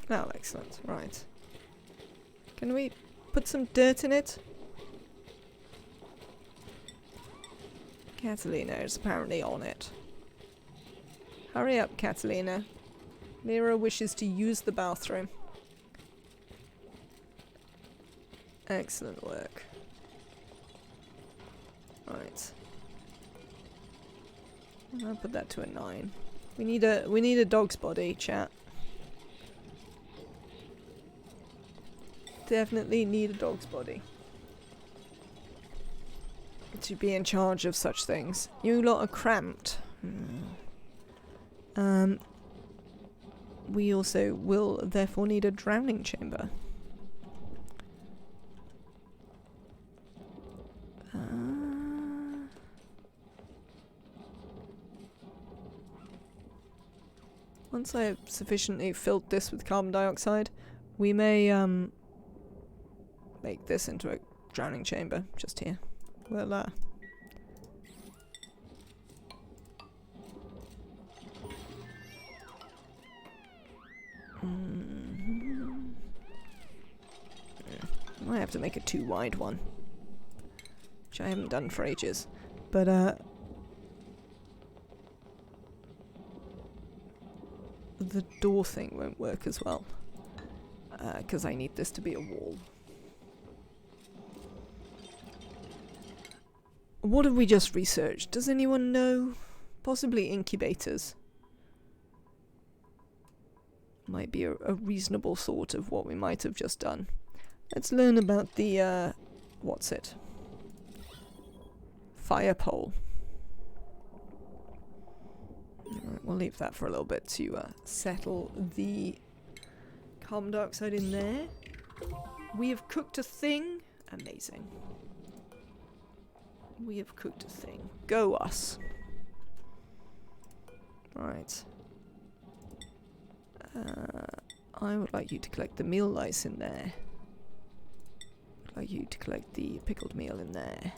Oh, excellent. Right. Can we put some dirt in it? Catalina is apparently on it. Hurry up, Catalina. Mira wishes to use the bathroom. Excellent work. Right. I'll put that to a 9. We need a dog's body, chat. Definitely need a dog's body. To be in charge of such things. You lot are cramped. We also will therefore need a drowning chamber. Once I have sufficiently filled this with carbon dioxide, we may make this into a drowning chamber just here. Well, might have to make a too wide one, which I haven't done for ages. But the door thing won't work as well, because I need this to be a wall. What have we just researched? Does anyone know? Possibly incubators. Might be a reasonable sort of what we might have just done. Let's learn about the, what's it? Fire pole. Alright, we'll leave that for a little bit to settle the carbon dioxide in there. We have cooked a thing. Amazing. We have cooked a thing. Go us. Right. I would like you to collect the meal lice in there. I'd like you to collect the pickled meal in there.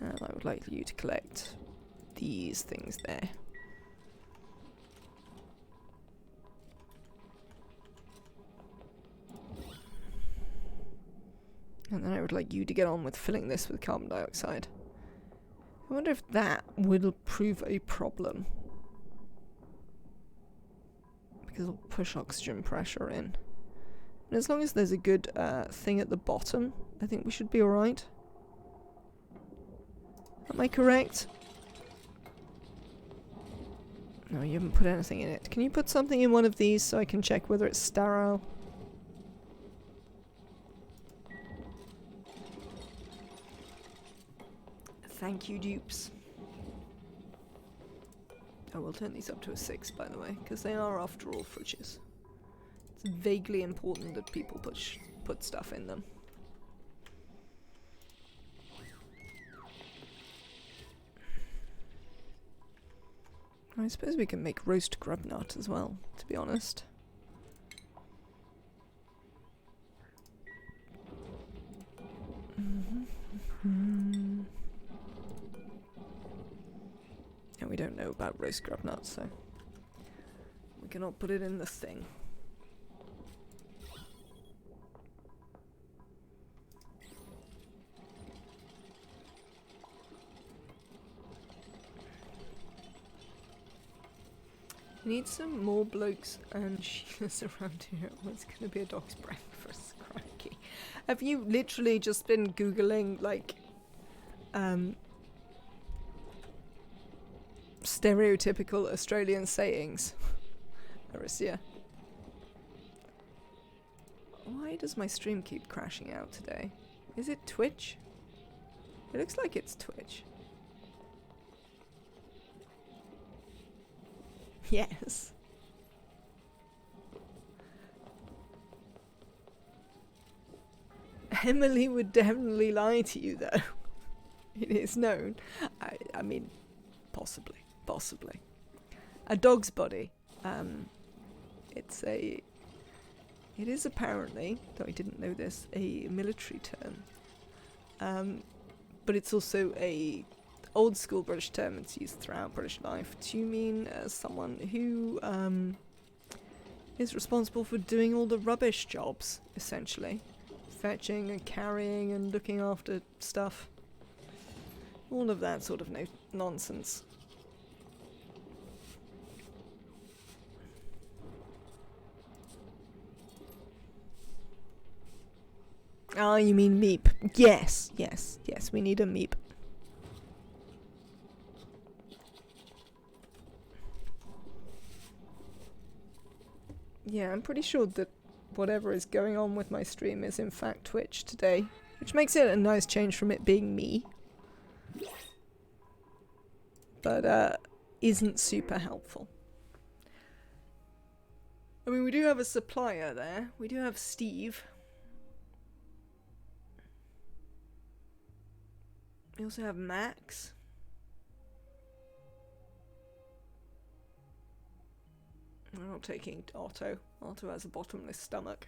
And I would like you to collect these things there. And then I would like you to get on with filling this with carbon dioxide. I wonder if that will prove a problem. Because it'll push oxygen pressure in. And as long as there's a good thing at the bottom, I think we should be alright. Am I correct? No, you haven't put anything in it. Can you put something in one of these so I can check whether it's sterile? Thank you, dupes. I will turn these up to a 6, by the way, because they are, after all, fridges. It's vaguely important that people put stuff in them. I suppose we can make roast grub nut as well, to be honest. And we don't know about roast grub nuts, so we cannot put it in the thing. We need some more blokes and Sheilas around here. What's going to be a dog's breakfast? Crikey. Have you literally just been Googling, like, stereotypical Australian sayings? Arisia. Why does my stream keep crashing out today? Is it Twitch? It looks like it's Twitch. Yes. Emily would definitely lie to you, though. It is known. I mean, possibly. A dog's body. It is apparently, though I didn't know this, a military term. But it's also a old school British term. It's used throughout British life to mean someone who is responsible for doing all the rubbish jobs, essentially. Fetching and carrying and looking after stuff. All of that sort of nonsense. Ah, you mean meep. Yes, yes, yes, we need a meep. Yeah, I'm pretty sure that whatever is going on with my stream is in fact Twitch today, which makes it a nice change from it being me. But, isn't super helpful. I mean, we do have a supplier there. We do have Steve. We also have Max. We're not taking Otto. Otto has a bottomless stomach.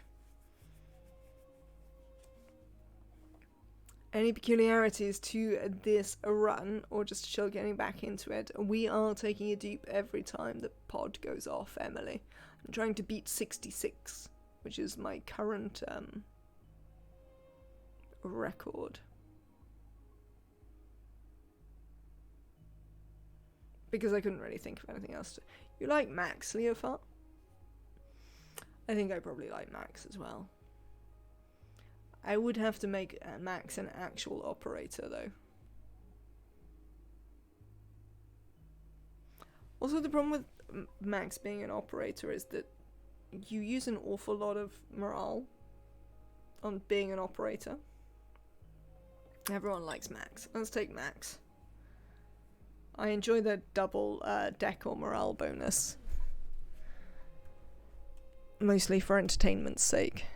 Any peculiarities to this run, or just chill getting back into it? We are taking a dupe every time the pod goes off, Emily. I'm trying to beat 66, which is my current record. Because I couldn't really think of anything else to... You like Max, Leofar? I think I probably like Max as well. I would have to make Max an actual operator, though. Also, the problem with Max being an operator is that you use an awful lot of morale on being an operator. Everyone likes Max. Let's take Max. I enjoy the double decor morale bonus. Mostly for entertainment's sake.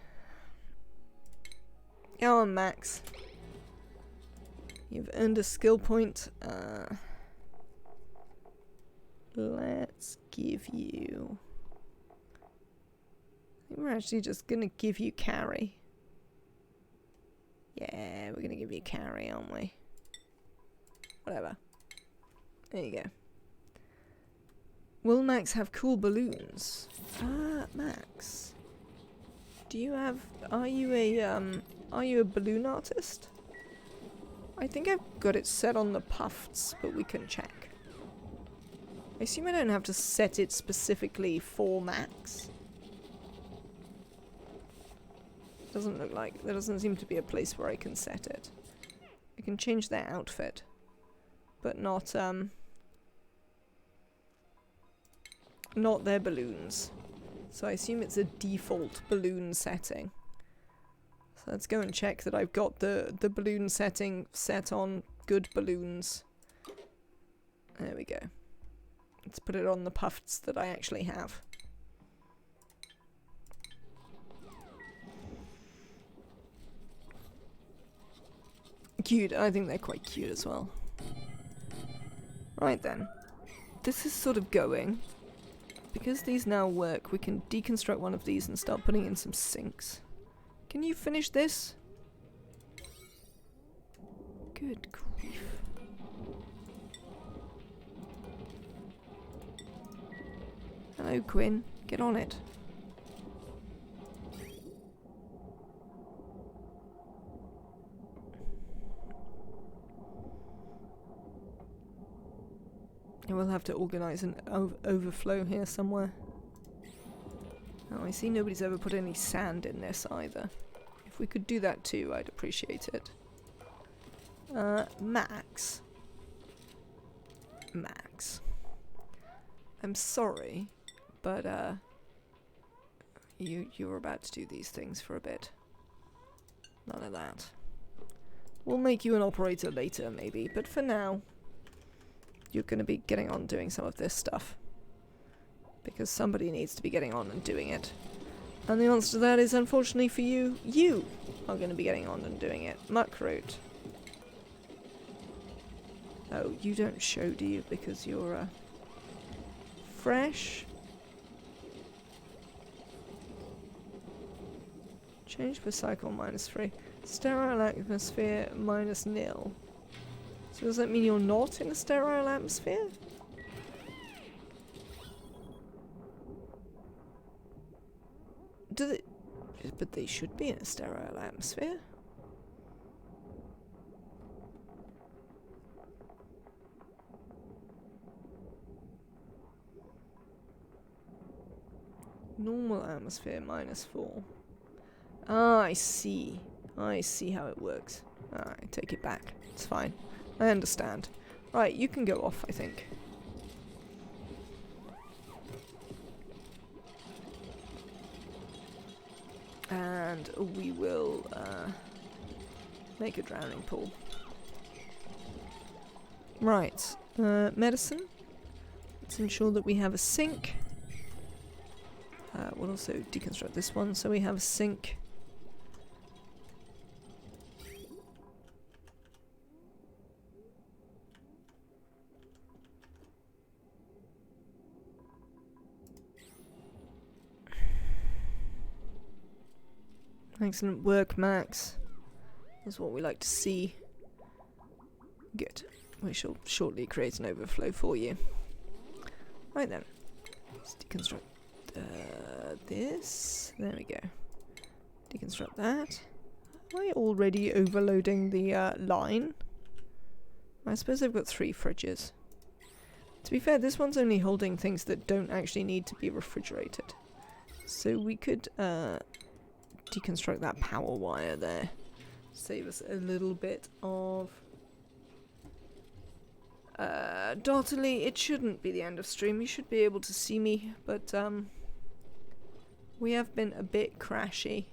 Go on, Max. You've earned a skill point. Let's give you... I think we're actually just gonna give you carry. Yeah, we're gonna give you carry, aren't we? Whatever. There you go. Will Max have cool balloons? Max. Do you have... Are you a balloon artist? I think I've got it set on the puffs, but we can check. I assume I don't have to set it specifically for Max. Doesn't look like... There doesn't seem to be a place where I can set it. I can change their outfit. But not their balloons. So I assume it's a default balloon setting. So let's go and check that I've got the balloon setting set on good balloons. There we go. Let's put it on the puffs that I actually have. Cute. I think they're quite cute as well. Right then. This is sort of going. Because these now work, we can deconstruct one of these and start putting in some sinks. Can you finish this? Good grief. Hello, Quinn. Get on it. We'll have to organise an overflow here somewhere. Oh, I see nobody's ever put any sand in this either. If we could do that too, I'd appreciate it. Max. Max. I'm sorry, but you were about to do these things for a bit. None of that. We'll make you an operator later, maybe, but for now, you're going to be getting on doing some of this stuff. Because somebody needs to be getting on and doing it. And the answer to that is, unfortunately for you, you are going to be getting on and doing it. Muckroot. Oh, you don't show, do you? Because you're, fresh. Change per cycle -3. Sterile atmosphere -0. So does that mean you're not in a sterile atmosphere? But they should be in a sterile atmosphere. Normal atmosphere -4. Ah, I see. I see how it works. Alright, take it back. It's fine. I understand. Right, you can go off, I think. And we will make a drowning pool. Right, medicine. Let's ensure that we have a sink. We'll also deconstruct this one so we have a sink. Excellent work, Max. That's what we like to see. Good. We shall shortly create an overflow for you. Right then. Let's deconstruct this. There we go. Deconstruct that. Am I already overloading the line? I suppose I've got 3 fridges. To be fair, this one's only holding things that don't actually need to be refrigerated. So we could deconstruct that power wire there. Save us a little bit of... Dotterly, it shouldn't be the end of stream. You should be able to see me, but we have been a bit crashy.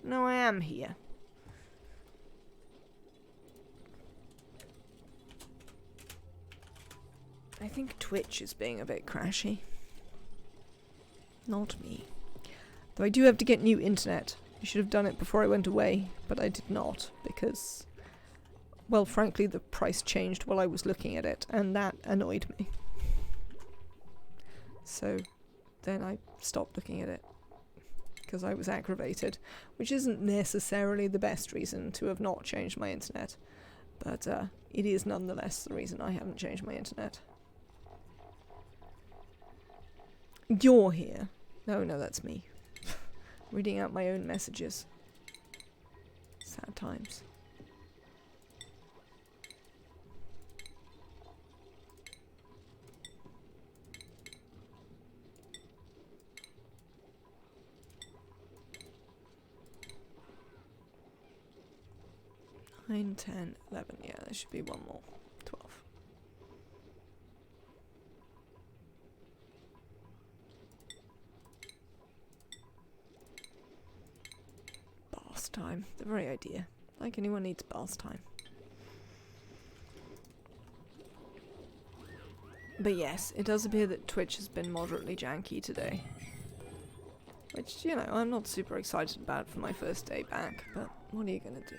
No, I am here. I think Twitch is being a bit crashy. Not me. Though I do have to get new internet. I should have done it before I went away, but I did not, because, well, frankly, the price changed while I was looking at it, and that annoyed me. So then I stopped looking at it, because I was aggravated, which isn't necessarily the best reason to have not changed my internet, but it is nonetheless the reason I haven't changed my internet. You're here. No, that's me. Reading out my own messages. Sad times. Nine, 10, 11. Yeah, there should be one more. 12. Bath time. The very idea. Like anyone needs bath time. But yes, it does appear that Twitch has been moderately janky today. Which, you know, I'm not super excited about for my first day back, but what are you gonna do?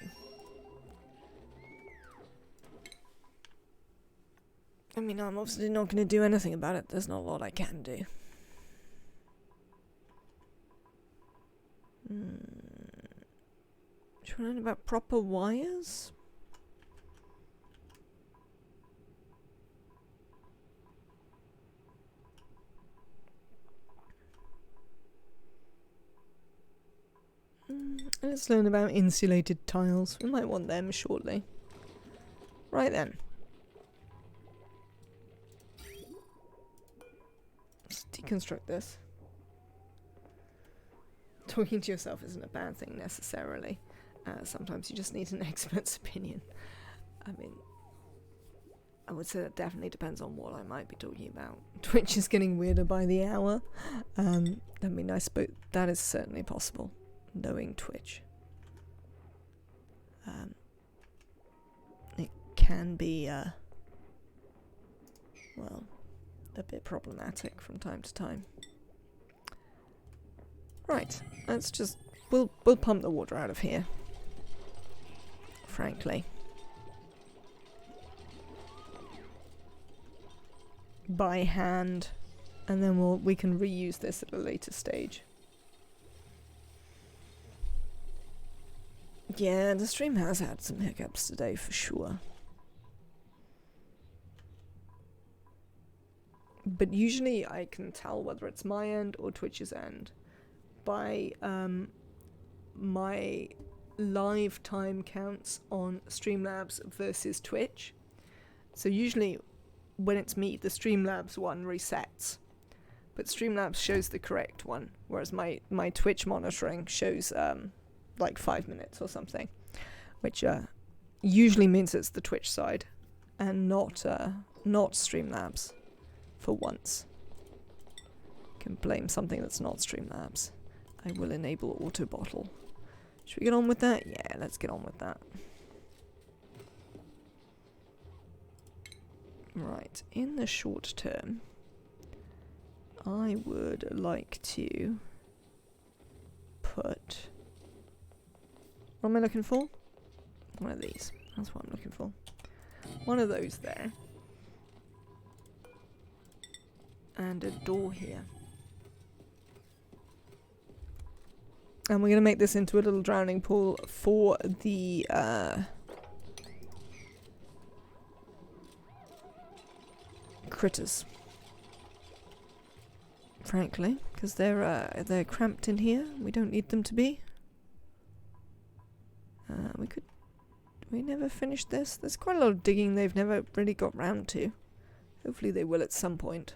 I mean, I'm obviously not going to do anything about it. There's not a lot I can do. Should we learn about proper wires? Let's learn about insulated tiles. We might want them shortly. Right then. Let's deconstruct this. Talking to yourself isn't a bad thing necessarily. Sometimes you just need an expert's opinion. I mean, I would say that definitely depends on what I might be talking about. Twitch is getting weirder by the hour. I mean, I suppose that is certainly possible, knowing Twitch. It can be, well, a bit problematic from time to time. Right, let's just, we'll pump the water out of here. Frankly. By hand, and then we can reuse this at a later stage. Yeah, the stream has had some hiccups today for sure. But usually I can tell whether it's my end or Twitch's end by my live time counts on Streamlabs versus Twitch. So usually when it's me, the Streamlabs one resets, but Streamlabs shows the correct one, whereas my Twitch monitoring shows like 5 minutes or something, which usually means it's the Twitch side and not Streamlabs for once. Can blame something that's not Streamlabs. I will enable auto bottle. Should we get on with that? Yeah, let's get on with that. Right, in the short term, I would like to put... What am I looking for? One of these. That's what I'm looking for. One of those there. And a door here. And we're going to make this into a little drowning pool for the critters. Frankly, because they're cramped in here. We don't need them to be. We never finished this. There's quite a lot of digging they've never really got round to. Hopefully they will at some point.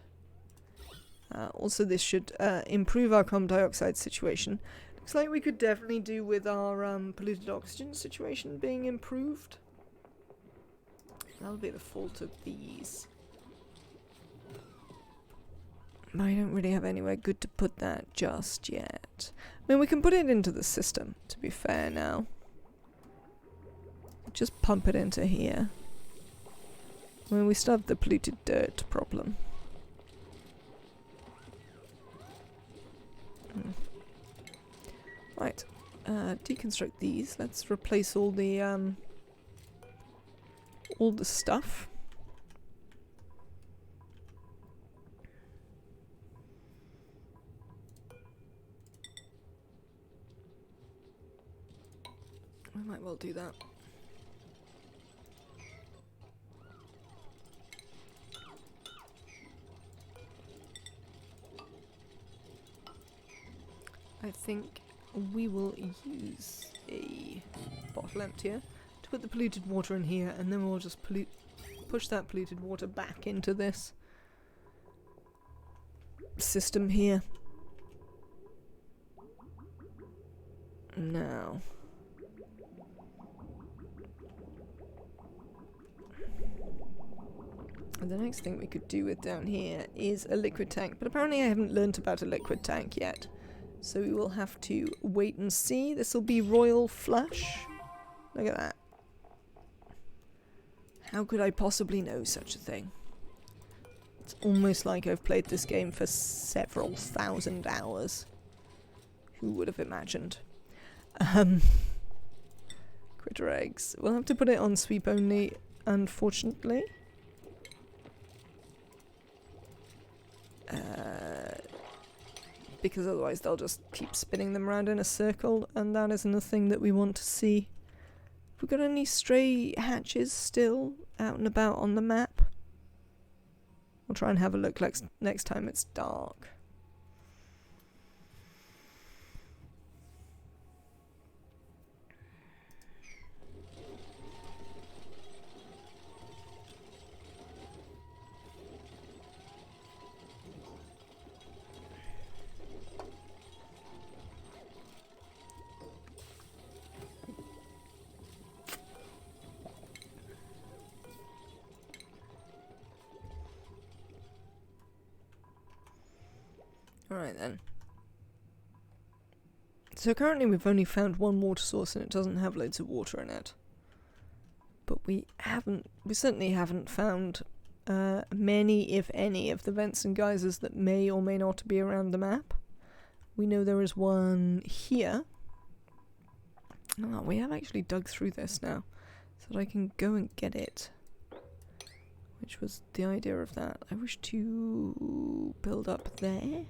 Also, this should improve our carbon dioxide situation. Looks like we could definitely do with our polluted oxygen situation being improved. That'll be the fault of these. But I don't really have anywhere good to put that just yet. I mean, we can put it into the system, to be fair now. Just pump it into here. I mean, we still have the polluted dirt problem. Right, deconstruct these. Let's replace all the stuff. I might well do that. I think we will use a bottle emptier to put the polluted water in here, and then we'll just push that polluted water back into this system here. Now, the next thing we could do with down here is a liquid tank, but apparently I haven't learnt about a liquid tank yet. So we will have to wait and see. This will be royal flush. Look at that. How could I possibly know such a thing? It's almost like I've played this game for several thousand hours. Who would have imagined? Critter eggs. We'll have to put it on sweep only, unfortunately. Because otherwise they'll just keep spinning them around in a circle, and that isn't a thing that we want to see. Have we got any stray hatches still out and about on the map? We'll try and have a look next time it's dark. Alright then. So currently we've only found one water source and it doesn't have loads of water in it. But we certainly haven't found many, if any, of the vents and geysers that may or may not be around the map. We know there is one here. Oh, we have actually dug through this now, so that I can go and get it. Which was the idea of that. I wish to build up there.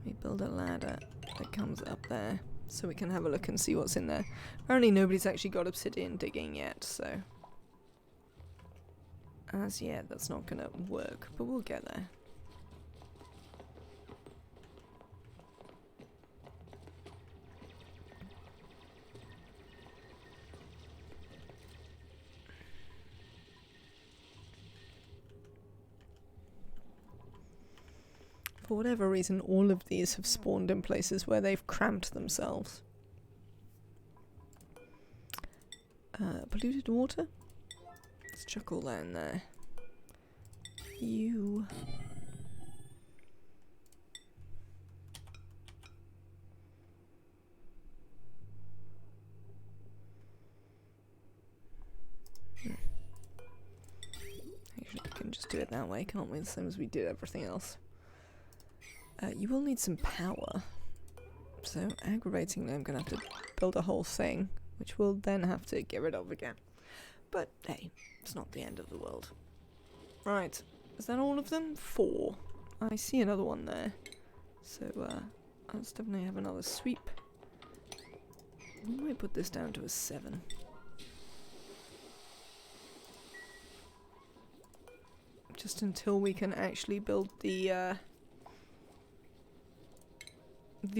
Let me build a ladder that comes up there, so we can have a look and see what's in there. Apparently nobody's actually got obsidian digging yet, so... as yet, that's not gonna work, but we'll get there. For whatever reason, all of these have spawned in places where they've cramped themselves. Polluted water? Let's chuck all that in there. You. Actually, we can just do it that way, can't we? The same as we did everything else. You will need some power. So, aggravatingly, I'm going to have to build a whole thing, which we'll then have to get rid of again. But, hey, it's not the end of the world. Right, is that all of them? 4. I see another one there. So, let's definitely have another sweep. We might put this down to a 7. Just until we can actually build the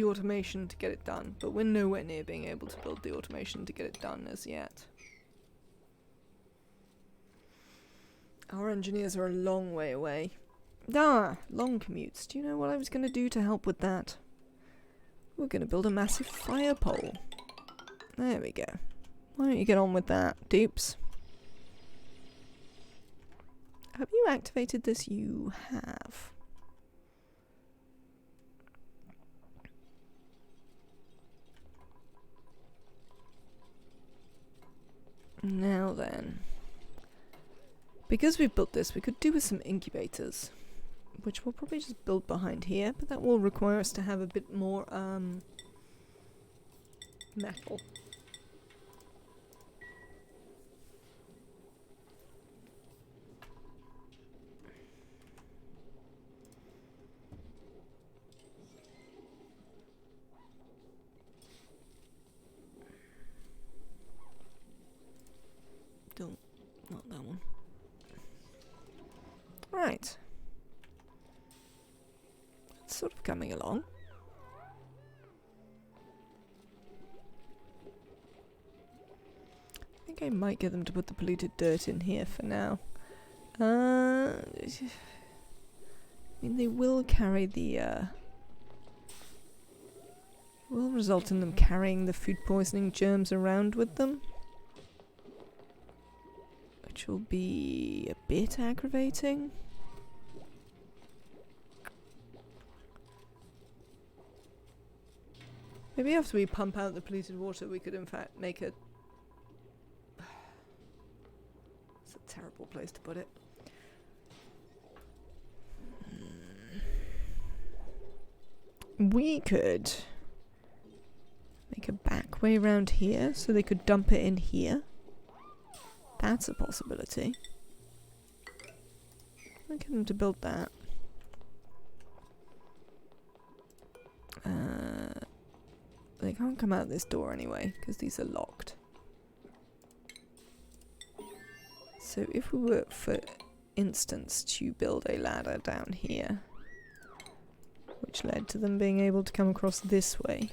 automation to get it done. But we're nowhere near being able to build the automation to get it done as yet. Our engineers are a long way away. Ah, long commutes. Do you know what I was going to do to help with that? We're going to build a massive fire pole. There we go. Why don't you get on with that, Dupes? Have you activated this? You have. Now then. Because we've built this, we could do with some incubators. Which we'll probably just build behind here, but that will require us to have a bit more, metal. Don't, not that one. Right. It's sort of coming along. I think I might get them to put the polluted dirt in here for now. I mean, they will carry the, will result in them carrying the food poisoning germs around with them. Which will be a bit aggravating. Maybe after we pump out the polluted water, we could in fact make a... It's a terrible place to put it. We could make a back way around here, so they could dump it in here. That's a possibility. I'll get them to build that. They can't come out this door anyway, because these are locked. So if we were, for instance, to build a ladder down here, which led to them being able to come across this way.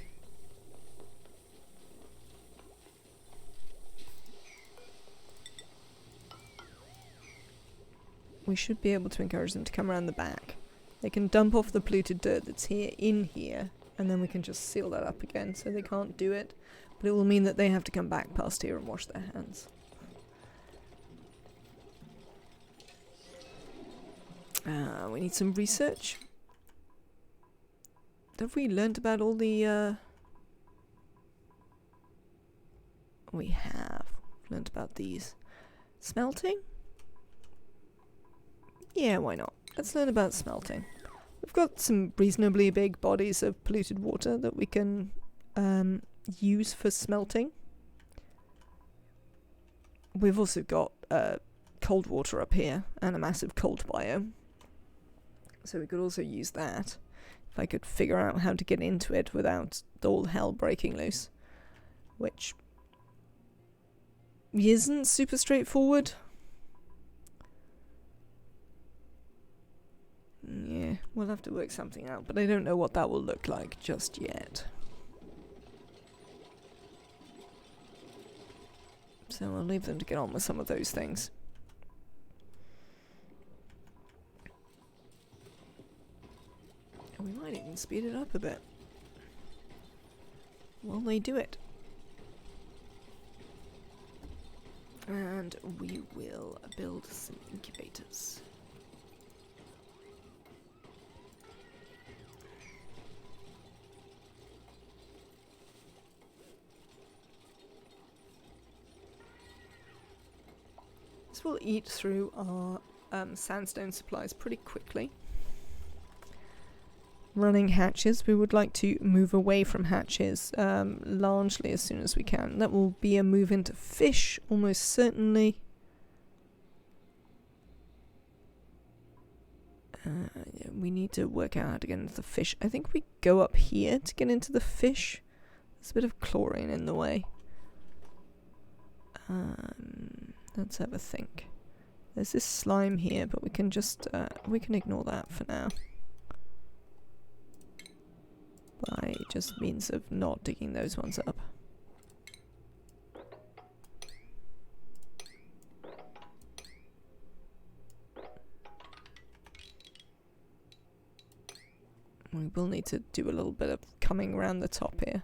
We should be able to encourage them to come around the back. They can dump off the polluted dirt that's here in here, and then we can just seal that up again so they can't do it. But it will mean that they have to come back past here and wash their hands. We need some research. Have we learnt about all the, We have learnt about these. Smelting? Yeah, why not? Let's learn about smelting. We've got some reasonably big bodies of polluted water that we can use for smelting. We've also got cold water up here and a massive cold biome. So we could also use that if I could figure out how to get into it without all hell breaking loose. Which isn't super straightforward. Yeah, we'll have to work something out, but I don't know what that will look like just yet. So I'll leave them to get on with some of those things. And we might even speed it up a bit while they do it. And we will build some incubators. This will eat through our sandstone supplies pretty quickly. Running hatches, we would like to move away from hatches largely as soon as we can. That will be a move into fish, almost certainly. Yeah, we need to work out how to get into the fish. I think we go up here to get into the fish. There's a bit of chlorine in the way. Let's have a think. There's this slime here, but we can just we can ignore that for now. By just means of not digging those ones up. We will need to do a little bit of coming around the top here.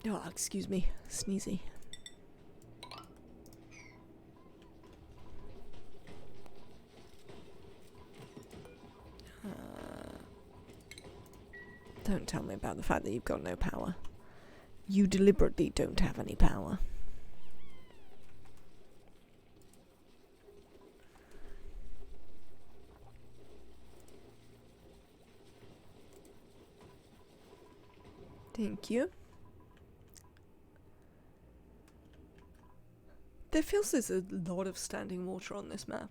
Oh, excuse me, sneezy. Don't tell me about the fact that you've got no power. You deliberately don't have any power. Thank you. There feels there's a lot of standing water on this map.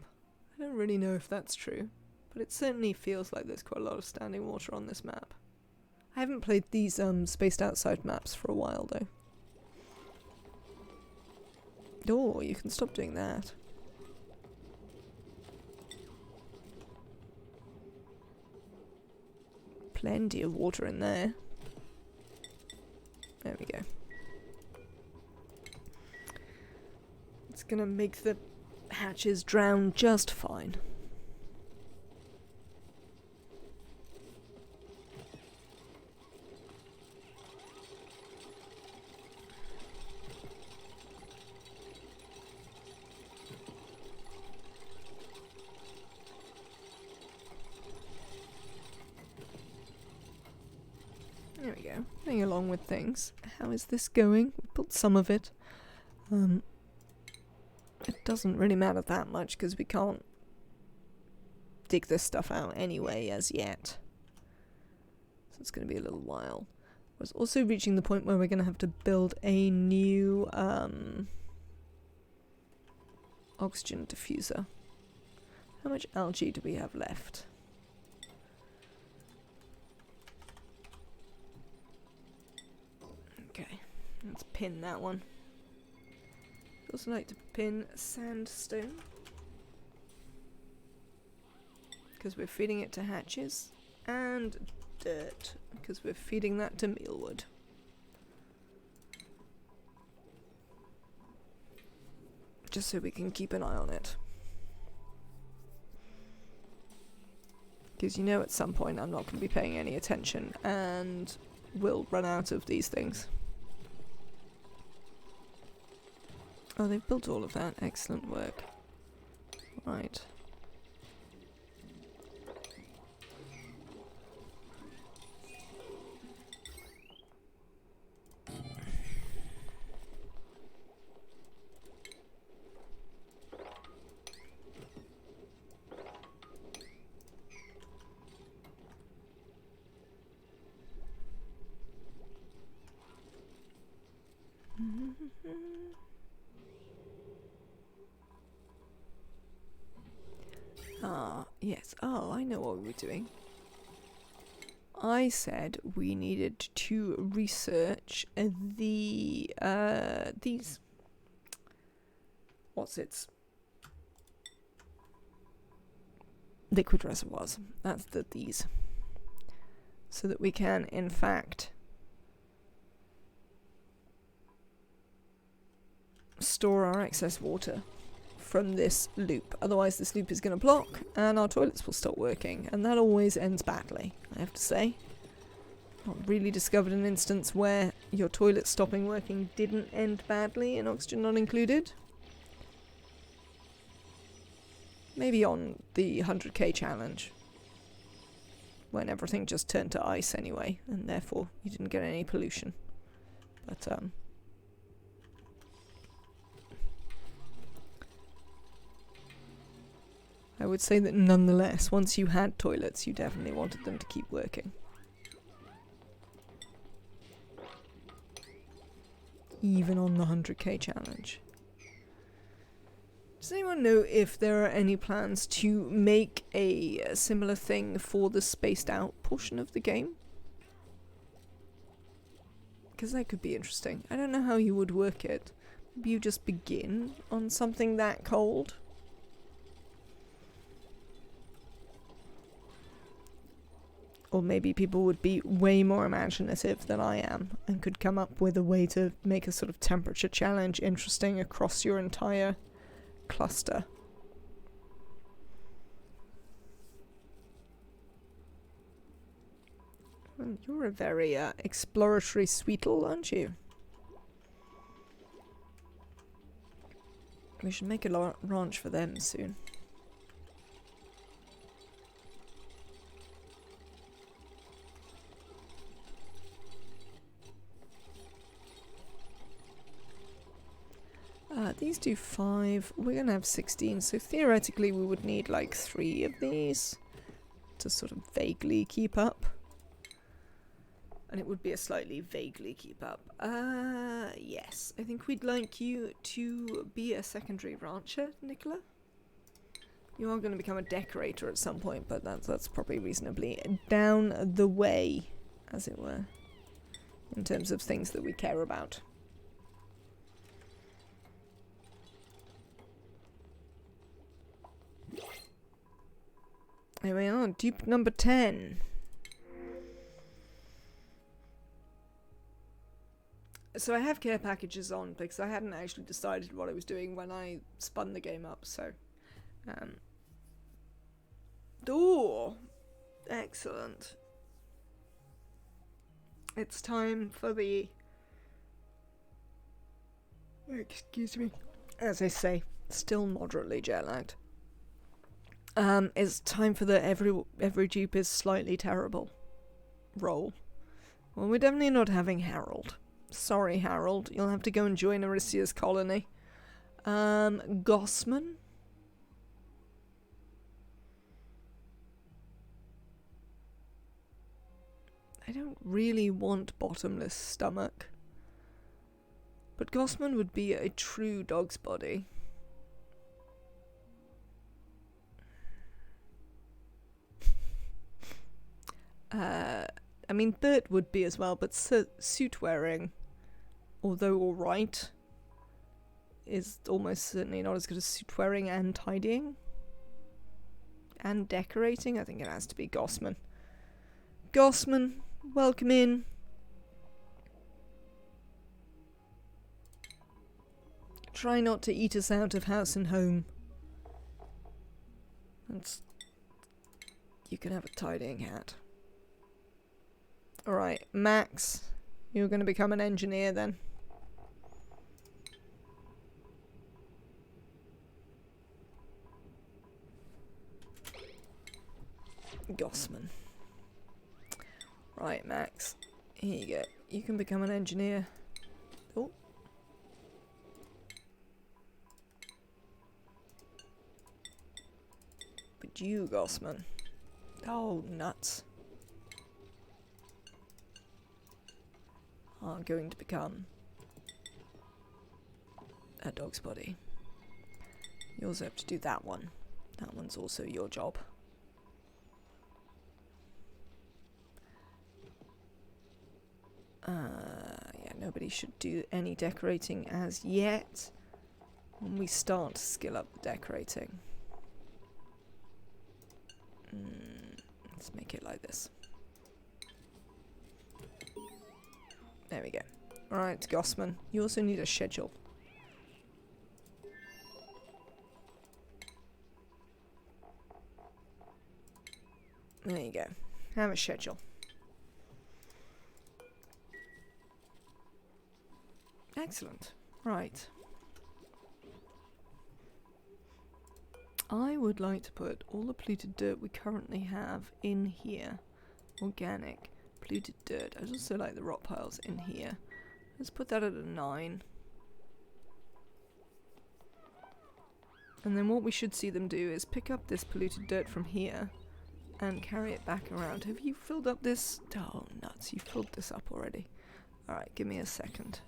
I don't really know if that's true, but it certainly feels like there's quite a lot of standing water on this map. I haven't played these spaced outside maps for a while though. Oh, you can stop doing that. Plenty of water in there. There we go. It's gonna make the hatches drown just fine. There we go. Going along with things. How is this going? We've built some of it. It doesn't really matter that much because we can't dig this stuff out anyway as yet. So it's going to be a little while. We're also reaching the point where we're going to have to build a new oxygen diffuser. How much algae do we have left? Okay, let's pin that one. I'd also like to pin sandstone because we're feeding it to hatches, and dirt because we're feeding that to mealwood. Just so we can keep an eye on it. Because you know at some point I'm not going to be paying any attention and we'll run out of these things. Oh, they've built all of that. Excellent work. Right. Ah, yes. Oh, I know what we were doing. I said we needed to research these... What's its... liquid reservoirs. That's these. So that we can, in fact... store our excess water from this loop. Otherwise this loop is going to block and our toilets will stop working. And that always ends badly, I have to say. Not really discovered an instance where your toilet stopping working didn't end badly in Oxygen Not Included. Maybe on the 100k challenge, when everything just turned to ice anyway, and therefore you didn't get any pollution. But, I would say that nonetheless, once you had toilets, you definitely wanted them to keep working. Even on the 100k challenge. Does anyone know if there are any plans to make a similar thing for the spaced out portion of the game? Because that could be interesting. I don't know how you would work it. Maybe you just begin on something that cold. Or maybe people would be way more imaginative than I am and could come up with a way to make a sort of temperature challenge interesting across your entire cluster. Well, you're a very exploratory sweetle, aren't you? We should make a ranch for them soon. These do 5. We're going to have 16, so theoretically we would need like 3 of these to sort of vaguely keep up. And it would be a slightly vaguely keep up. Yes. I think we'd like you to be a secondary rancher, Nicola. You are going to become a decorator at some point, but that's probably reasonably down the way, as it were, in terms of things that we care about. Here we are, dupe number 10. So I have care packages on because I hadn't actually decided what I was doing when I spun the game up, so... Oh! Excellent. It's time for the... Excuse me. As I say, still moderately jet-lagged. It's time for the every dupe is slightly terrible roll. Well, we're definitely not having Harold. Sorry, Harold. You'll have to go and join Aricia's colony. Gossman? I don't really want bottomless stomach. But Gossman would be a true dog's body. I mean, Bert would be as well, but suit wearing, although alright, is almost certainly not as good as suit wearing and tidying. And decorating. I think it has to be Gossman. Gossman, welcome in. Try not to eat us out of house and home. And you can have a tidying hat. Alright, Max, you're going to become an engineer then. Gossman. Right, Max, here you go. You can become an engineer. Oh. But you, Gossman. Oh, nuts. Are going to become a dog's body. You also have to do that one. That one's also your job. Yeah, nobody should do any decorating as yet. When we start to skill up the decorating. Let's make it like this. There we go. Alright, Gossman. You also need a schedule. There you go. Have a schedule. Excellent. Right. I would like to put all the polluted dirt we currently have in here. Organic. Polluted dirt. I also like the rock piles in here. Let's put that at a 9. And then what we should see them do is pick up this polluted dirt from here and carry it back around. Have you filled up this? Oh, nuts. You filled this up already. Alright, give me a second.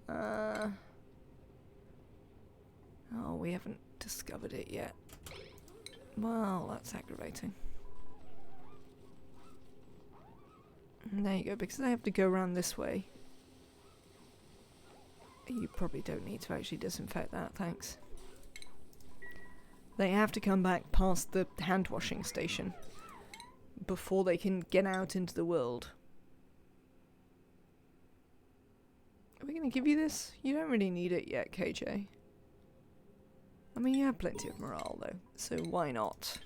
Oh, we haven't discovered it yet. Well, that's aggravating. And there you go, because they have to go around this way. You probably don't need to actually disinfect that, thanks. They have to come back past the hand washing station before they can get out into the world. Are we going to give you this? You don't really need it yet, KJ. I mean, you have plenty of morale, though, so why not?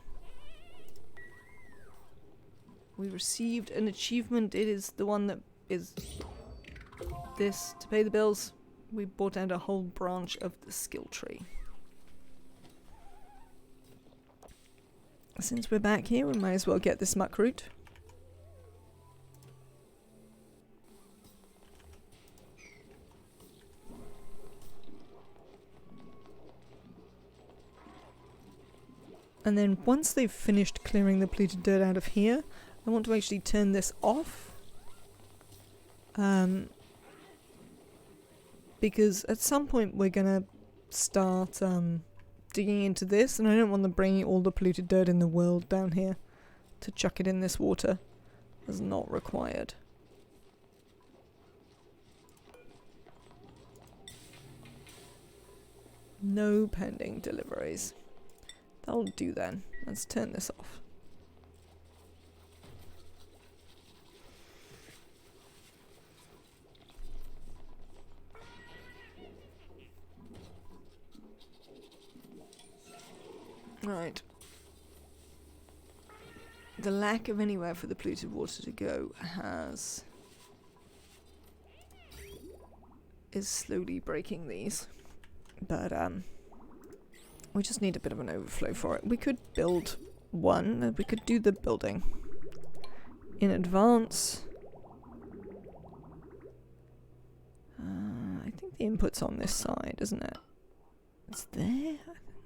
We received an achievement. It is the one that is this. To pay the bills, we bought out a whole branch of the skill tree. Since we're back here, we might as well get this muck root. And then once they've finished clearing the polluted dirt out of here, I want to actually turn this off. Because at some point we're going to start digging into this, and I don't want them bringing all the polluted dirt in the world down here to chuck it in this water. That's not required. No pending deliveries. That'll do then. Let's turn this off. Right. The lack of anywhere for the polluted water to go is slowly breaking these. But we just need a bit of an overflow for it. We could build one. We could do the building in advance. I think the input's on this side, isn't it? It's there?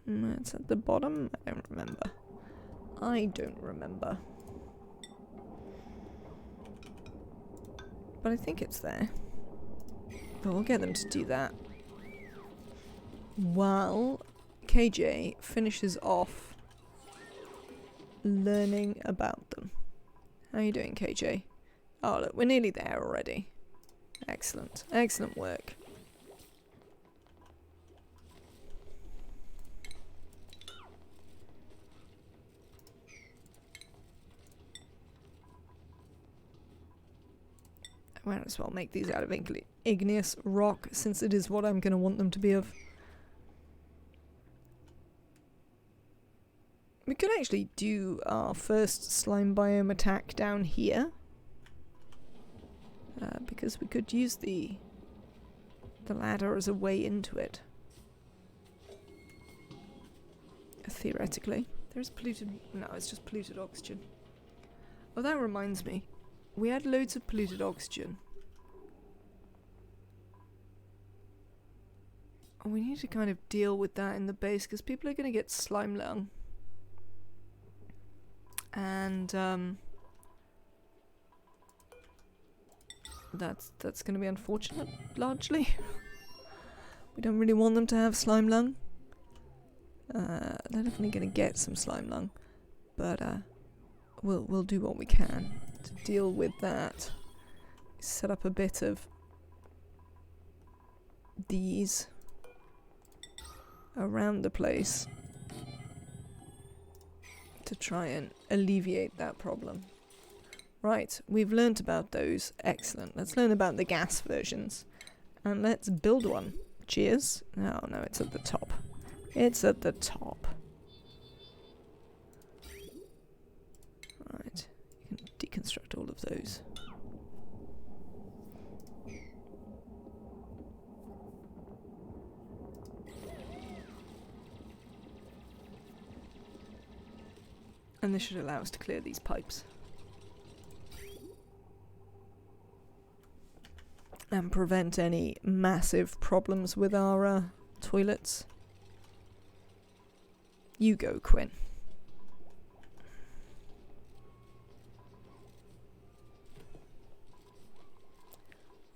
No, it's at the bottom? I don't remember. I don't remember. But I think it's there. But we'll get them to do that. While KJ finishes off learning about them. How are you doing, KJ? Oh, look, we're nearly there already. Excellent. Excellent work. I might as well make these out of igneous rock, since it is what I'm going to want them to be of. We could actually do our first slime biome attack down here. Because we could use the ladder as a way into it. Theoretically. There's polluted... No, it's just polluted oxygen. Oh, that reminds me. We had loads of polluted oxygen. And we need to kind of deal with that in the base, because people are going to get slime lung. And that's going to be unfortunate, largely. We don't really want them to have slime lung. They're definitely going to get some slime lung, but we'll do what we can to deal with that. Set up a bit of these around the place to try and alleviate that problem. Right, we've learnt about those. Excellent. Let's learn about the gas versions. And let's build one. Cheers. Oh no, it's at the top. It's at the top. those. And this should allow us to clear these pipes. And prevent any massive problems with our toilets. You go, Quinn.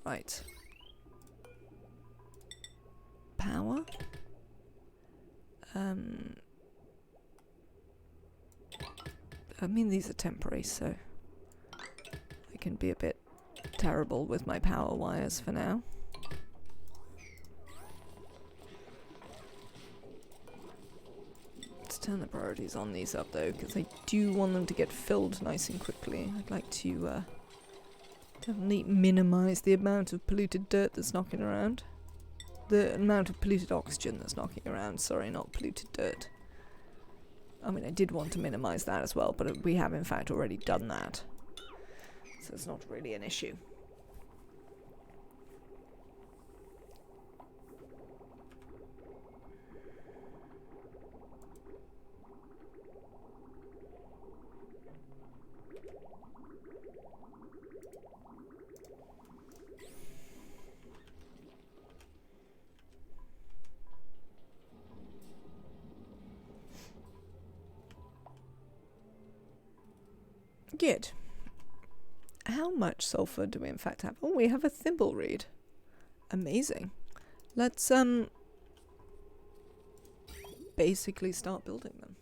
Right. Power. I mean, these are temporary, so I can be a bit terrible with my power wires for now. Let's turn the priorities on these up though, because I do want them to get filled nice and quickly. I'd like to definitely minimize the amount of polluted dirt that's knocking around. The amount of polluted oxygen that's knocking around, sorry, not polluted dirt. I mean, I did want to minimize that as well, but we have in fact already done that. So it's not really an issue. Good. How much sulfur do we in fact have? Oh, we have a thimble reed. Amazing. Let's basically start building them.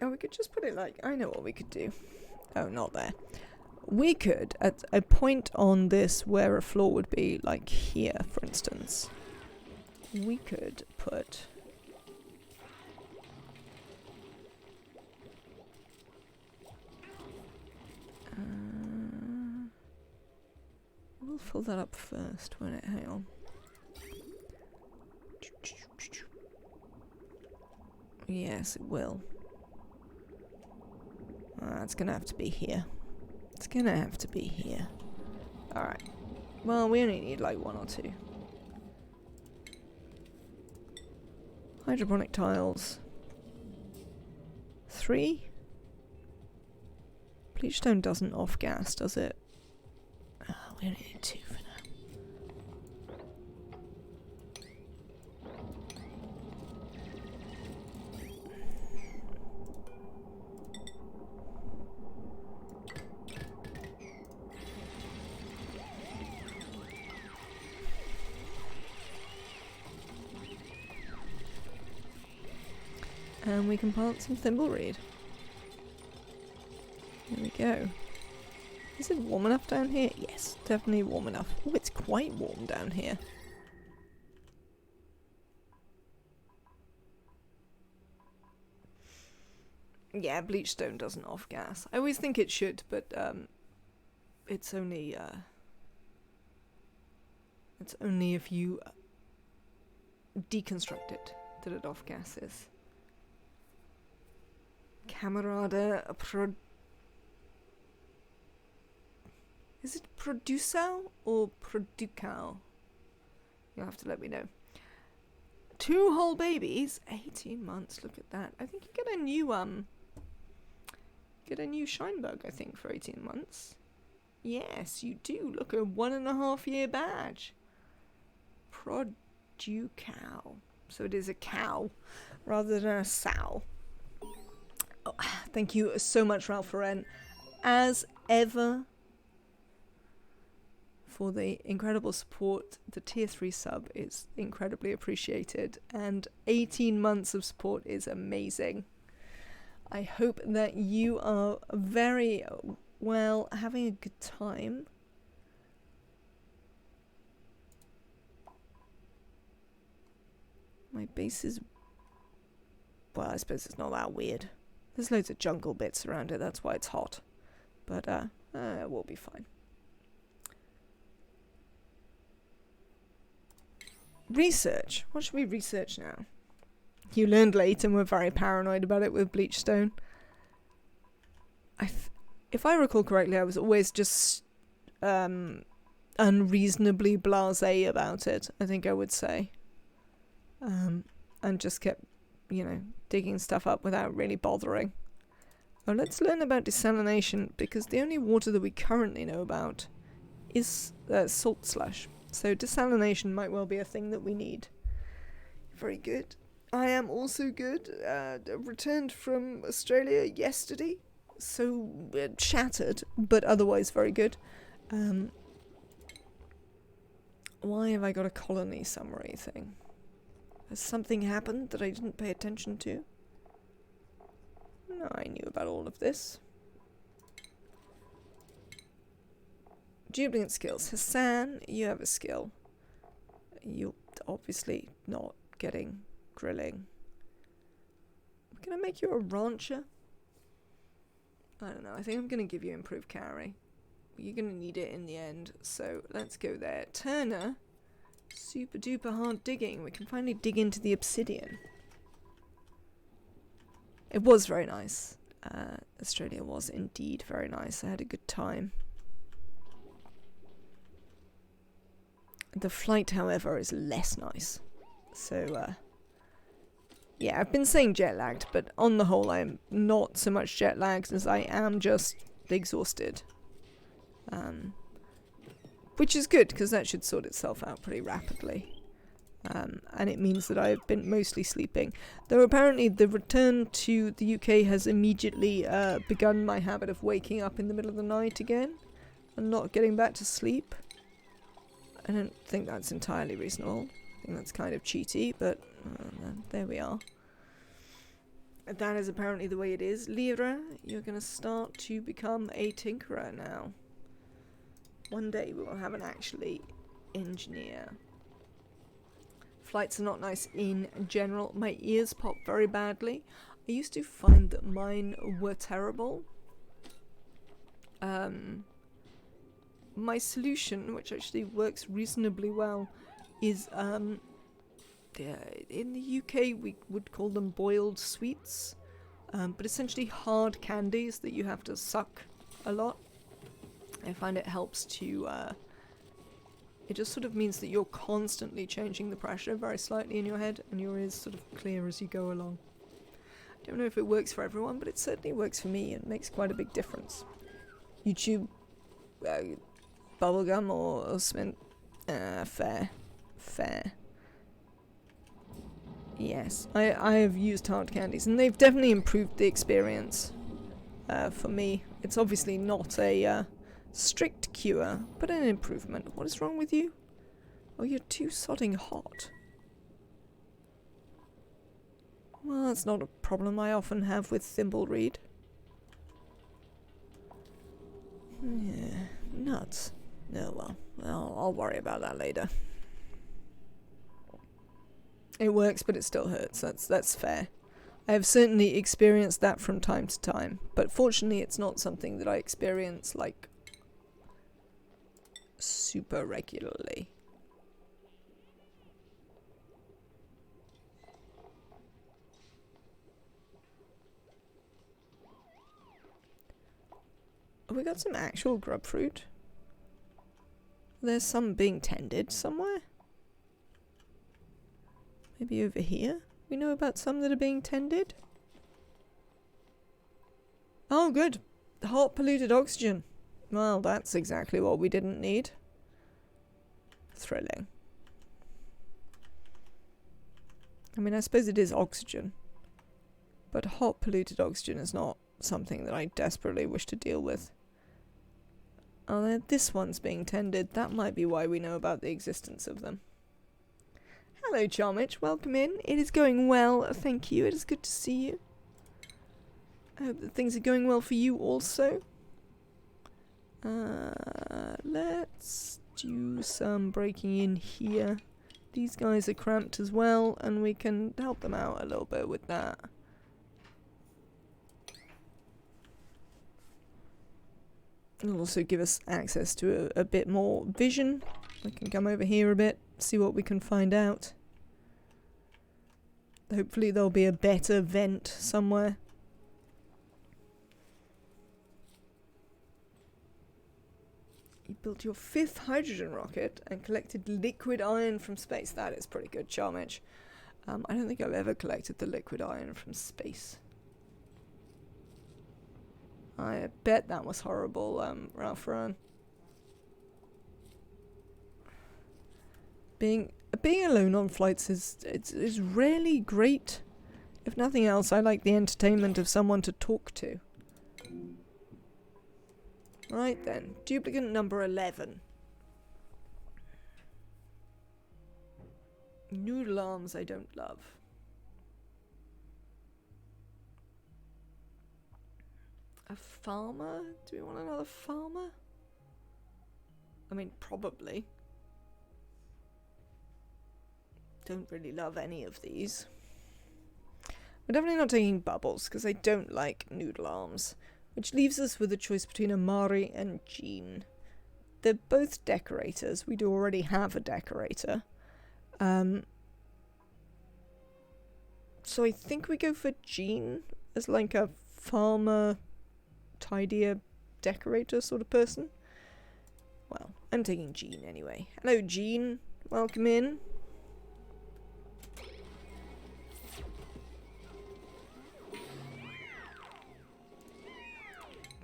Oh, we could just put it like, I know what we could do. Oh, not there. We could, at a point on this where a floor would be, like here, for instance, we could put... we'll fill that up first, won't it? Hang on. Yes, it will. It's gonna have to be here. It's gonna have to be here. Alright. Well, we only need like 1 or 2. Hydroponic tiles. 3? Bleachstone doesn't off-gas, does it? Oh, we only need 2 for now. And we can plant some thimbleweed. There we go. Is it warm enough down here? Yes, definitely warm enough. Oh, it's quite warm down here. Yeah, bleachstone doesn't off-gas. I always think it should, but it's only if you deconstruct it that it off-gases. Camarada Is it Producao or Producao? You'll have to let me know. 2 whole babies, 18 months. Look at that. I think you get a new shine bug, I think, for 18 months. Yes, you do. Look, a 1.5 year badge. Producao. So it is a cow rather than a sow. Oh, thank you so much, Ralph Loren, as ever, for the incredible support. The tier 3 sub is incredibly appreciated, and 18 months of support is amazing. I hope that you are very well, having a good time. My base is Well, I suppose it's not that weird. There's loads of jungle bits around it, that's why it's hot. But, we'll be fine. Research. What should we research now? You learned late and were very paranoid about it with bleachstone. If I recall correctly, I was always just unreasonably blasé about it, I think I would say. And just kept, digging stuff up without really bothering. Well, let's learn about desalination, because the only water that we currently know about is salt slush. So desalination might well be a thing that we need. Very good. I am also good. Returned from Australia yesterday. So shattered, but otherwise very good. Why have I got a colony summary thing? Has something happened that I didn't pay attention to? No, I knew about all of this. Jubilant skills. Hassan, you have a skill. You're obviously not getting grilling. Can I make you a rancher? I don't know. I think I'm going to give you improved carry. You're going to need it in the end. So let's go there. Turner. Super duper hard digging. We can finally dig into the obsidian. It was very nice. Australia was indeed very nice. I had a good time. The flight, however, is less nice. So, yeah, I've been saying jet lagged, but on the whole, I'm not so much jet lagged as I am just exhausted. Which is good, because that should sort itself out pretty rapidly. And it means that I've been mostly sleeping. Though apparently the return to the UK has immediately begun my habit of waking up in the middle of the night again and not getting back to sleep. I don't think that's entirely reasonable. I think that's kind of cheaty, but there we are. That is apparently the way it is. Lyra, you're going to start to become a tinkerer now. One day we will have an actually engineer. Flights are not nice in general. My ears pop very badly. I used to find that mine were terrible. My solution, which actually works reasonably well, is in the UK we would call them boiled sweets, but essentially hard candies that you have to suck a lot. I find it helps to it just sort of means that you're constantly changing the pressure very slightly in your head, and your ears sort of clear as you go along. I don't know if it works for everyone, but it certainly works for me and makes quite a big difference. You chew bubblegum or mint? Fair. Yes, I have used hard candies, and they've definitely improved the experience for me. It's obviously not a strict cure, but an improvement. What is wrong with you? Oh, you're too sodding hot. Well, that's not a problem I often have with Thimblereed. Yeah, nuts. Oh well, I'll worry about that later. It works, but it still hurts. That's fair. I have certainly experienced that from time to time, but fortunately it's not something that I experience, like, super regularly. Have we got some actual grub fruit? There's some being tended somewhere. Maybe over here? We know about some that are being tended? Oh, good. Hot polluted oxygen. Well, that's exactly what we didn't need. Thrilling. I mean, I suppose it is oxygen. But hot polluted oxygen is not something that I desperately wish to deal with. Oh, this one's being tended. That might be why we know about the existence of them. Hello, Charmich. Welcome in. It is going well, thank you. It is good to see you. I hope that things are going well for you also. Let's do some breaking in here. These guys are cramped as well, and we can help them out a little bit with that. It'll also give us access to a bit more vision. We can come over here a bit, see what we can find out. Hopefully there'll be a better vent somewhere. You built your 5th hydrogen rocket and collected liquid iron from space. That is pretty good, Charmage. I don't think I've ever collected the liquid iron from space. I bet that was horrible, Ralph Run. Being alone on flights is rarely great. If nothing else, I like the entertainment of someone to talk to. Right then, duplicate number 11. Noodle arms I don't love. A farmer? Do we want another farmer? I mean, probably. Don't really love any of these. We're definitely not taking bubbles, because I don't like noodle arms. Which leaves us with a choice between Amari and Jean. They're both decorators. We do already have a decorator. So I think we go for Jean as like a farmer, tidier decorator sort of person. Well, I'm taking Jean anyway. Hello, Jean. Welcome in.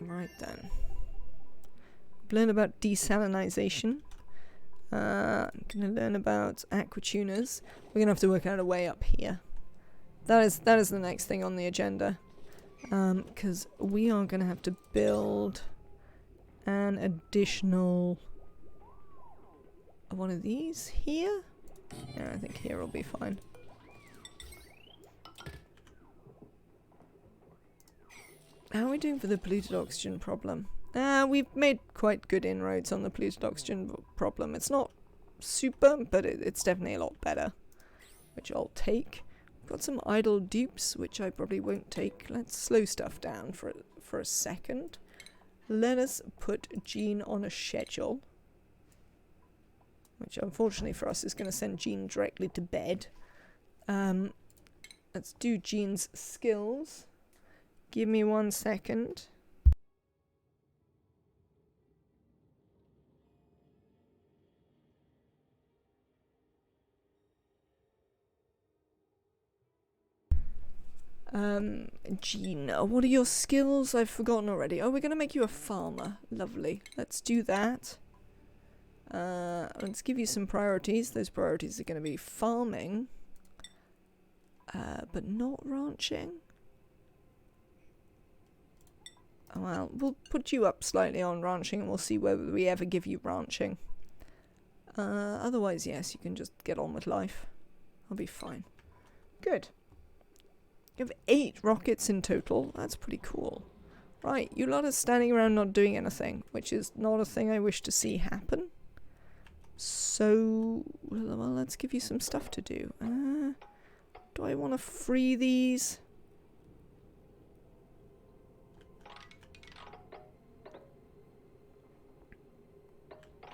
Right then. Learn about desalinization. I'm going to learn about aquatuners. We're going to have to work out a way up here. That is the next thing on the agenda. Because we are going to have to build an additional one of these here. Yeah, I think here will be fine. How are we doing for the polluted oxygen problem? We've made quite good inroads on the polluted oxygen problem. It's not super, but it's definitely a lot better, which I'll take. We've got some idle dupes, which I probably won't take. Let's slow stuff down for a second. Let us put Jean on a schedule, which unfortunately for us is going to send Jean directly to bed. Let's do Jean's skills. Give me 1 second. Jean, what are your skills? I've forgotten already. Oh, we're going to make you a farmer. Lovely. Let's do that. Let's give you some priorities. Those priorities are going to be farming, but not ranching. Well, we'll put you up slightly on ranching and we'll see whether we ever give you ranching. Otherwise, yes, you can just get on with life. I'll be fine. Good. You have 8 rockets in total. That's pretty cool. Right, you lot are standing around not doing anything, which is not a thing I wish to see happen. So, well, let's give you some stuff to do. Do I want to free these?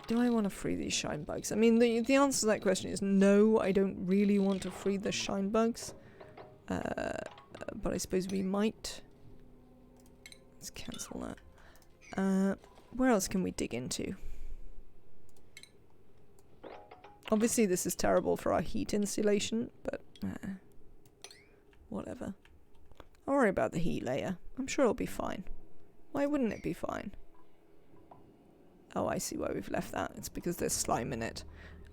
Do I want to free these shine bugs? I mean, the answer to that question is no, I don't really want to free the shine bugs. But I suppose we might. Let's cancel that. Where else can we dig into? Obviously this is terrible for our heat insulation, but whatever. I'll worry about the heat later. I'm sure it'll be fine. Why wouldn't it be fine? Oh, I see why we've left that. It's because there's slime in it.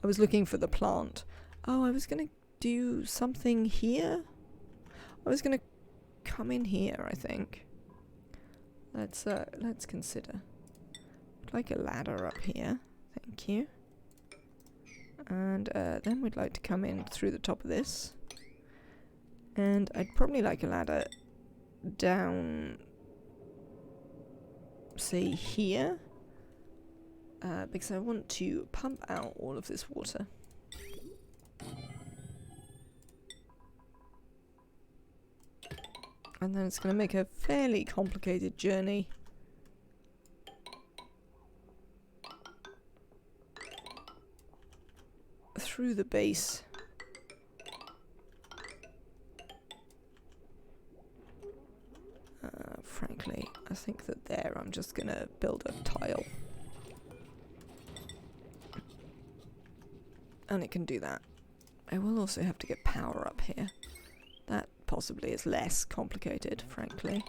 I was looking for the plant. Oh, I was gonna do something here? I was gonna come in here, I think. Let's consider. I'd like a ladder up here. Thank you. And then we'd like to come in through the top of this. And I'd probably like a ladder down, say, here. Because I want to pump out all of this water. And then it's going to make a fairly complicated journey through the base. Frankly, I think that there I'm just gonna build a tile. And it can do that. I will also have to get power up here. That possibly is less complicated, frankly.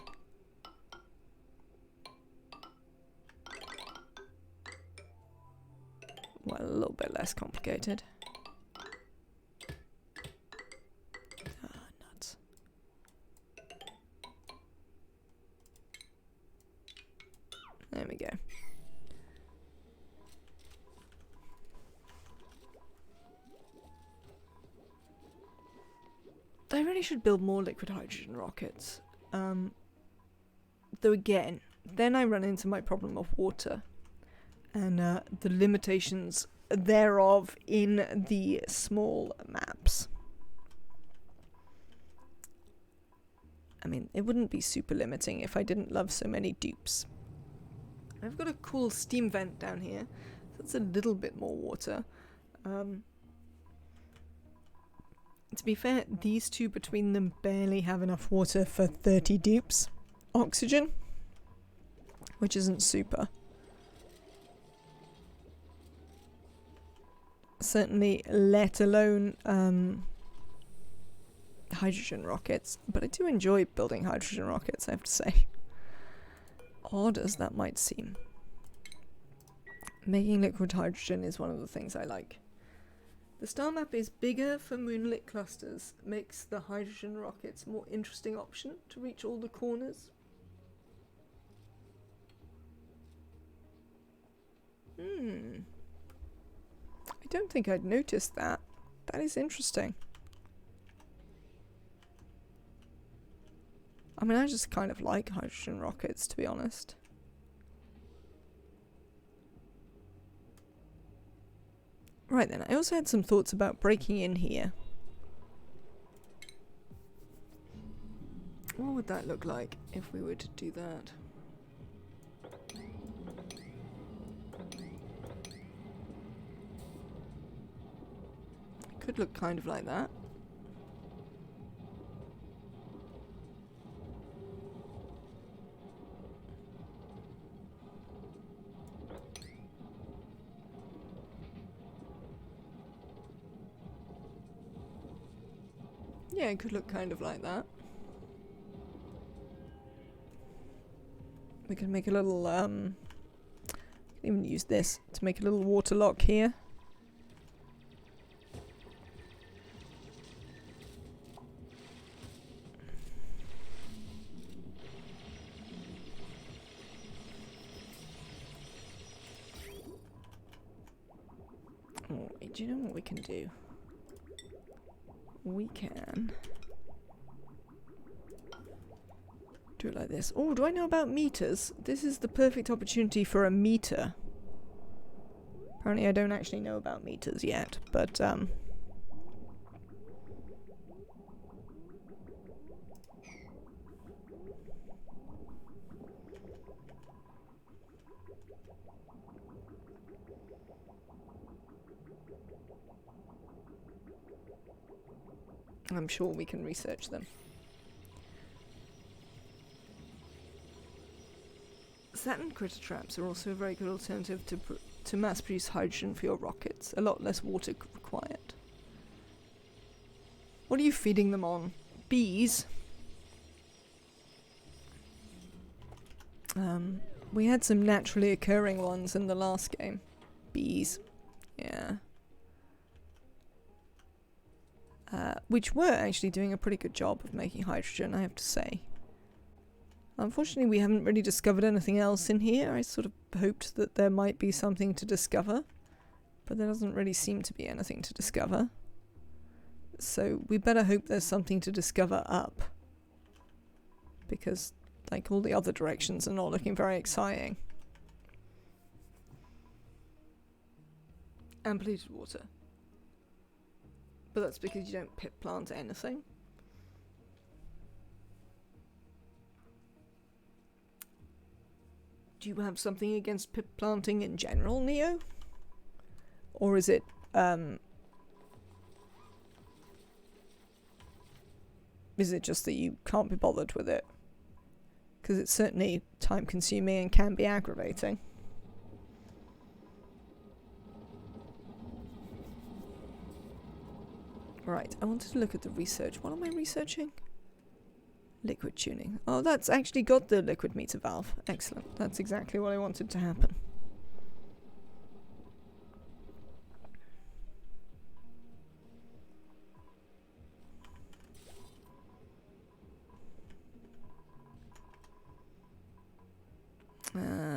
Well, a little bit less complicated. Ah, nuts. There we go. I really should build more liquid hydrogen rockets. Though again, then I run into my problem of water and the limitations thereof in the small maps. I mean, it wouldn't be super limiting if I didn't love so many dupes. I've got a cool steam vent down here. That's a little bit more water. To be fair, these two between them barely have enough water for 30 dupes. Oxygen, which isn't super. Certainly, let alone hydrogen rockets. But I do enjoy building hydrogen rockets, I have to say. Odd as that might seem. Making liquid hydrogen is one of the things I like. The star map is bigger for moonlit clusters, makes the hydrogen rockets a more interesting option to reach all the corners. I don't think I'd noticed that. That is interesting. I mean, I just kind of like hydrogen rockets, to be honest. Right then, I also had some thoughts about breaking in here. What would that look like if we were to do that? Could look kind of like that. Yeah, it could look kind of like that. We can make a little, even use this to make a little water lock here. Oh, do you know what we can do? We can do it like this. Oh, do I know about meters? This is the perfect opportunity for a meter. Apparently I don't actually know about meters yet, but I'm sure we can research them. Saturn critter traps are also a very good alternative to mass-produce hydrogen for your rockets. A lot less water required. What are you feeding them on? Bees? We had some naturally occurring ones in the last game. Bees. Yeah. Which were actually doing a pretty good job of making hydrogen, I have to say. Unfortunately, we haven't really discovered anything else in here. I sort of hoped that there might be something to discover, but there doesn't really seem to be anything to discover. So we better hope there's something to discover up, because like all the other directions are not looking very exciting. And polluted water. But that's because you don't pit plant anything. Do you have something against pit planting in general, Neo? Or is it is it just that you can't be bothered with it? Because it's certainly time consuming and can be aggravating. Right, I wanted to look at the research. What am I researching? Liquid tuning. Oh, that's actually got the liquid meter valve. Excellent. That's exactly what I wanted to happen.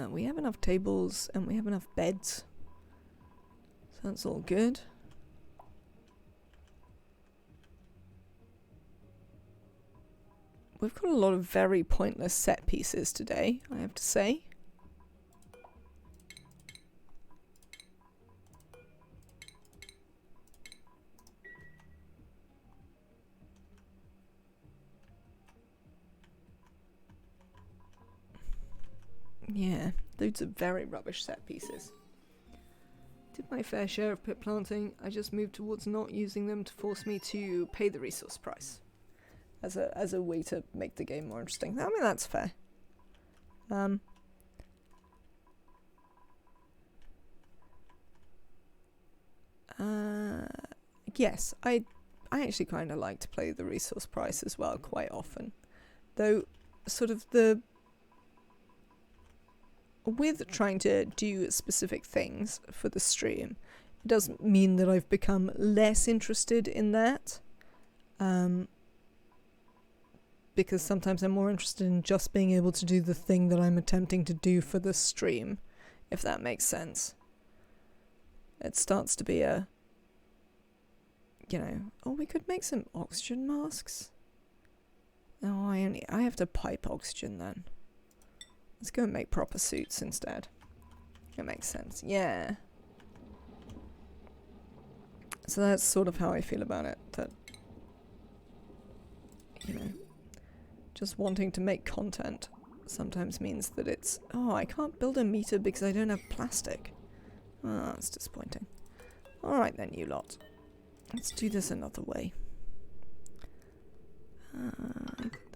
We have enough tables and we have enough beds. So that's all good. We've got a lot of very pointless set pieces today, I have to say. Yeah, those are very rubbish set pieces. Did my fair share of pit planting. I just moved towards not using them to force me to pay the resource price. As a way to make the game more interesting. I mean, that's fair. Yes, I actually kind of like to play the resource price as well quite often. Though, sort of with trying to do specific things for the stream, it doesn't mean that I've become less interested in that. Because sometimes I'm more interested in just being able to do the thing that I'm attempting to do for the stream, if that makes sense. It starts to be a, you know, oh, we could make some oxygen masks. No, I have to pipe oxygen then. Let's go and make proper suits instead. That makes sense. Yeah. So that's sort of how I feel about it. That, you know, just wanting to make content sometimes means that it's, oh, I can't build a meter because I don't have plastic. Oh, that's disappointing. Alright then, you lot. Let's do this another way.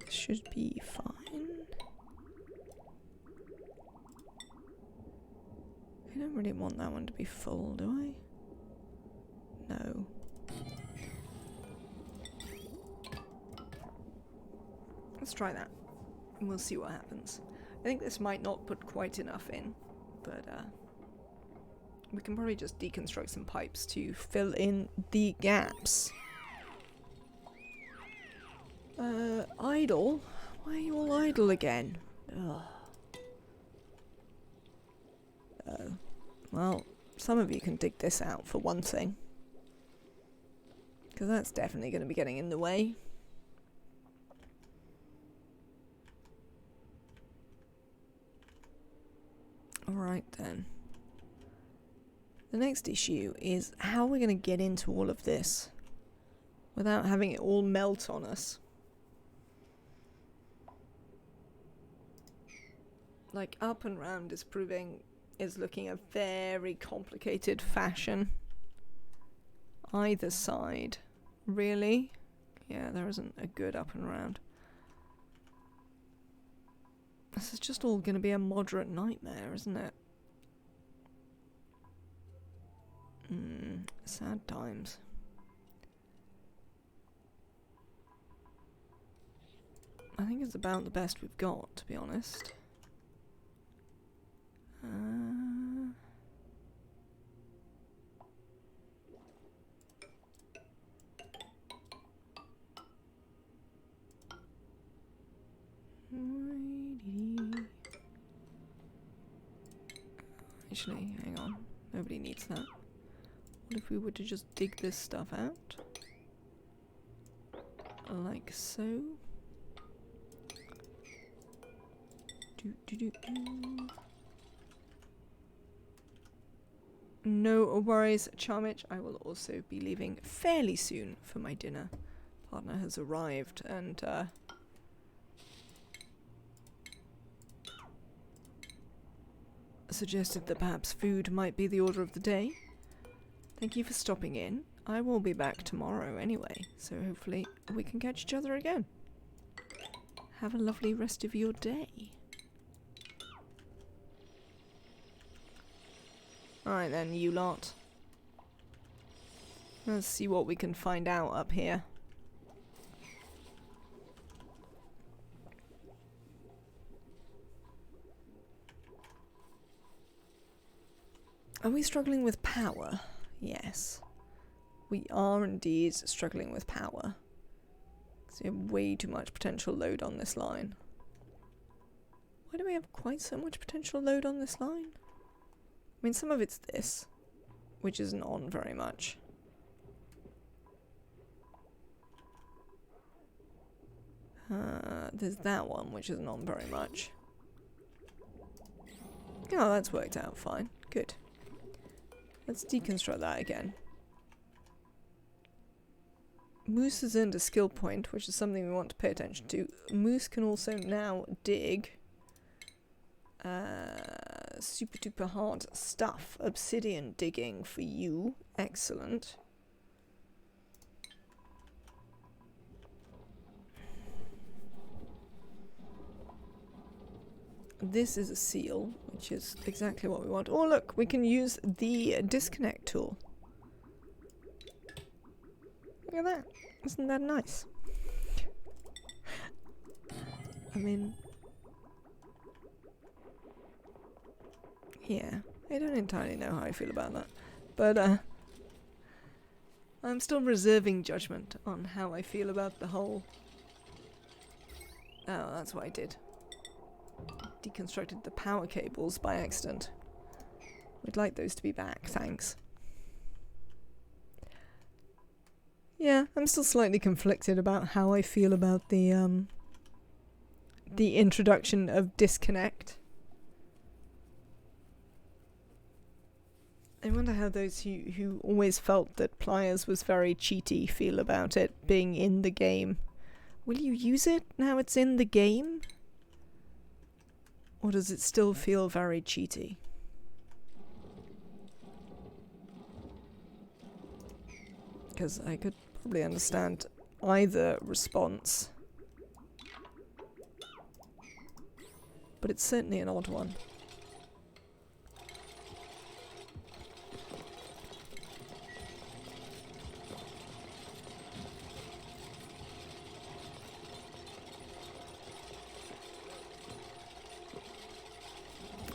This should be fine. I don't really want that one to be full, do I? No. Let's try that. And we'll see what happens. I think this might not put quite enough in, but we can probably just deconstruct some pipes to fill in the gaps. Idle? Why are you all idle again? Ugh. Well, some of you can dig this out for one thing. Because that's definitely going to be getting in the way. Alright then. The next issue is how we're going to get into all of this without having it all melt on us. Like, up and round is looking a very complicated fashion. Either side. Really? Yeah, there isn't a good up and round. This is just all going to be a moderate nightmare, isn't it? Sad times. I think it's about the best we've got, to be honest. Actually, hang on. Nobody needs that. What if we were to just dig this stuff out? Like so. No worries, Charmich. I will also be leaving fairly soon for my dinner. Partner has arrived and suggested that perhaps food might be the order of the day. Thank you for stopping in. I will be back tomorrow anyway, so hopefully we can catch each other again. Have a lovely rest of your day. Alright then, you lot. Let's see what we can find out up here. Are we struggling with power? Yes. We are indeed struggling with power. We have way too much potential load on this line. Why do we have quite so much potential load on this line? I mean, some of it's this, which isn't on very much. There's that one, which isn't on very much. Oh, that's worked out fine. Good. Let's deconstruct that again. Moose has earned a skill point, which is something we want to pay attention to. Moose can also now dig super duper hard stuff. Obsidian digging for you. Excellent. This is a seal, which is exactly what we want. Oh look, we can use the disconnect tool. Look at that. Isn't that nice? I mean... yeah, I don't entirely know how I feel about that. But, I'm still reserving judgment on how I feel about the whole... oh, that's what I did. Deconstructed the power cables by accident. We'd like those to be back, thanks. Yeah, I'm still slightly conflicted about how I feel about the introduction of disconnect. I wonder how those who always felt that Pliers was very cheaty feel about it being in the game. Will you use it now it's in the game? Or does it still feel very cheaty? Because I could probably understand either response. But it's certainly an odd one.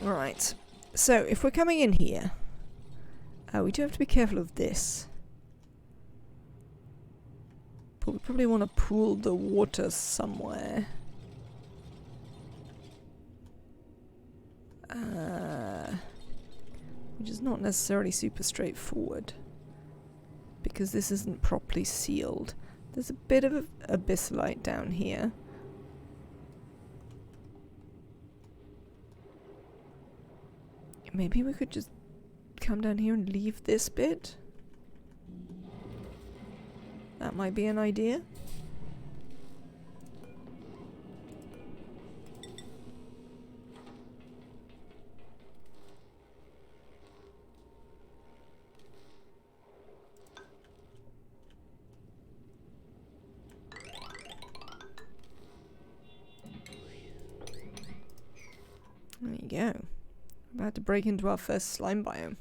Alright, so if we're coming in here, we do have to be careful of this. But we probably want to pool the water somewhere. Which is not necessarily super straightforward. Because this isn't properly sealed. There's a bit of abyssalite down here. Maybe we could just come down here and leave this bit? That might be an idea. There you go. About to break into our first slime biome.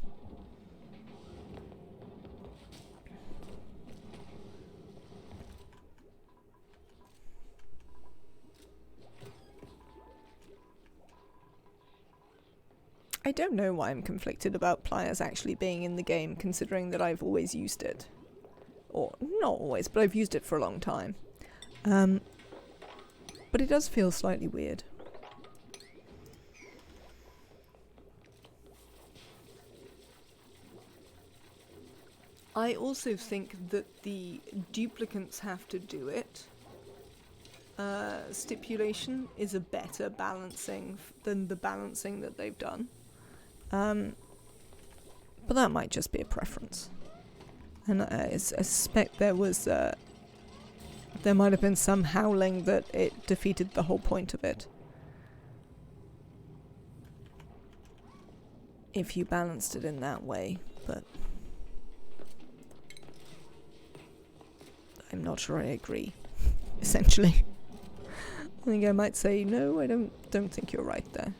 I don't know why I'm conflicted about Pliers actually being in the game, considering that I've always used it. Or, not always, but I've used it for a long time. But it does feel slightly weird. I also think that the duplicants have to do it. Stipulation is a better balancing than the balancing that they've done. But that might just be a preference. And I suspect there was... there might have been some howling that it defeated the whole point of it. If you balanced it in that way, but... I'm not sure I agree, essentially. I think I might say, no, I don't think you're right there.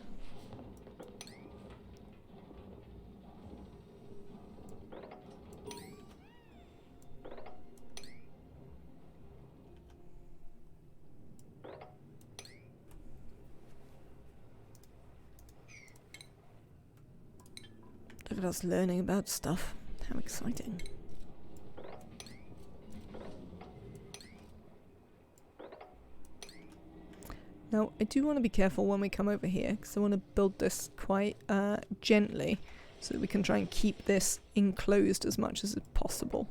Look at us learning about stuff. How exciting. Now, I do want to be careful when we come over here, because I want to build this quite gently, so that we can try and keep this enclosed as much as possible.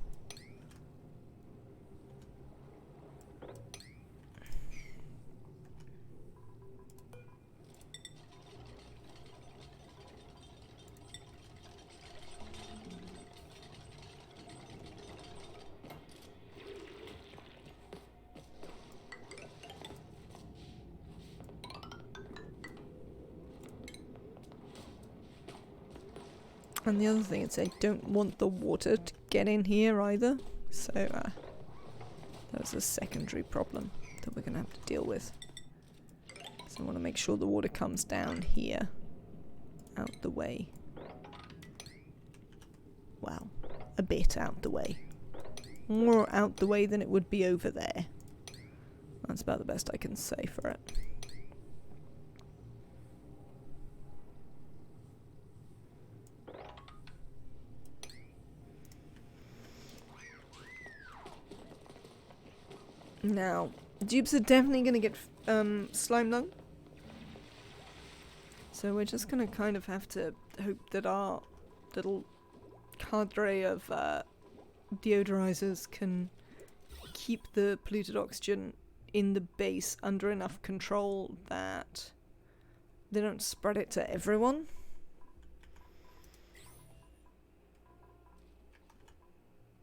And the other thing is I don't want the water to get in here either, so that's a secondary problem that we're going to have to deal with. So I want to make sure the water comes down here, out the way. Well, a bit out the way. More out the way than it would be over there. That's about the best I can say for it. Now, dupes are definitely going to get slime lung. So we're just going to kind of have to hope that our little cadre of deodorizers can keep the polluted oxygen in the base under enough control that they don't spread it to everyone.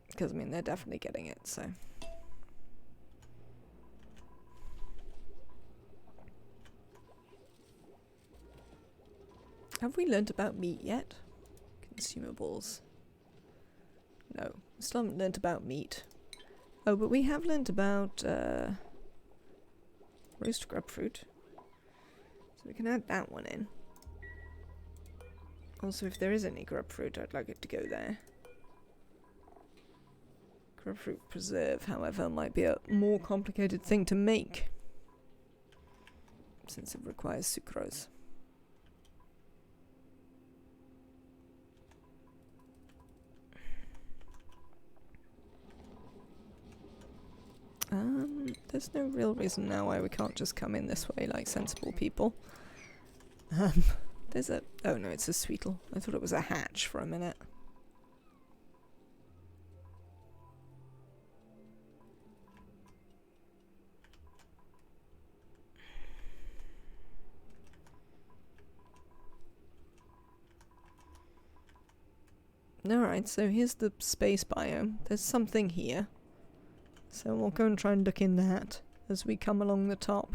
Because, I mean, they're definitely getting it, so... Have we learnt about meat yet? Consumables. No, we still haven't learnt about meat. Oh, but we have learnt about roast grubfruit. So we can add that one in. Also, if there is any grubfruit, I'd like it to go there. Grubfruit preserve, however, might be a more complicated thing to make, since it requires sucrose. There's no real reason now why we can't just come in this way like sensible people. There's a... oh no, it's a sweetle. I thought it was a hatch for a minute. Alright, so here's the space biome. There's something here. So we'll go and try and look in that as we come along the top.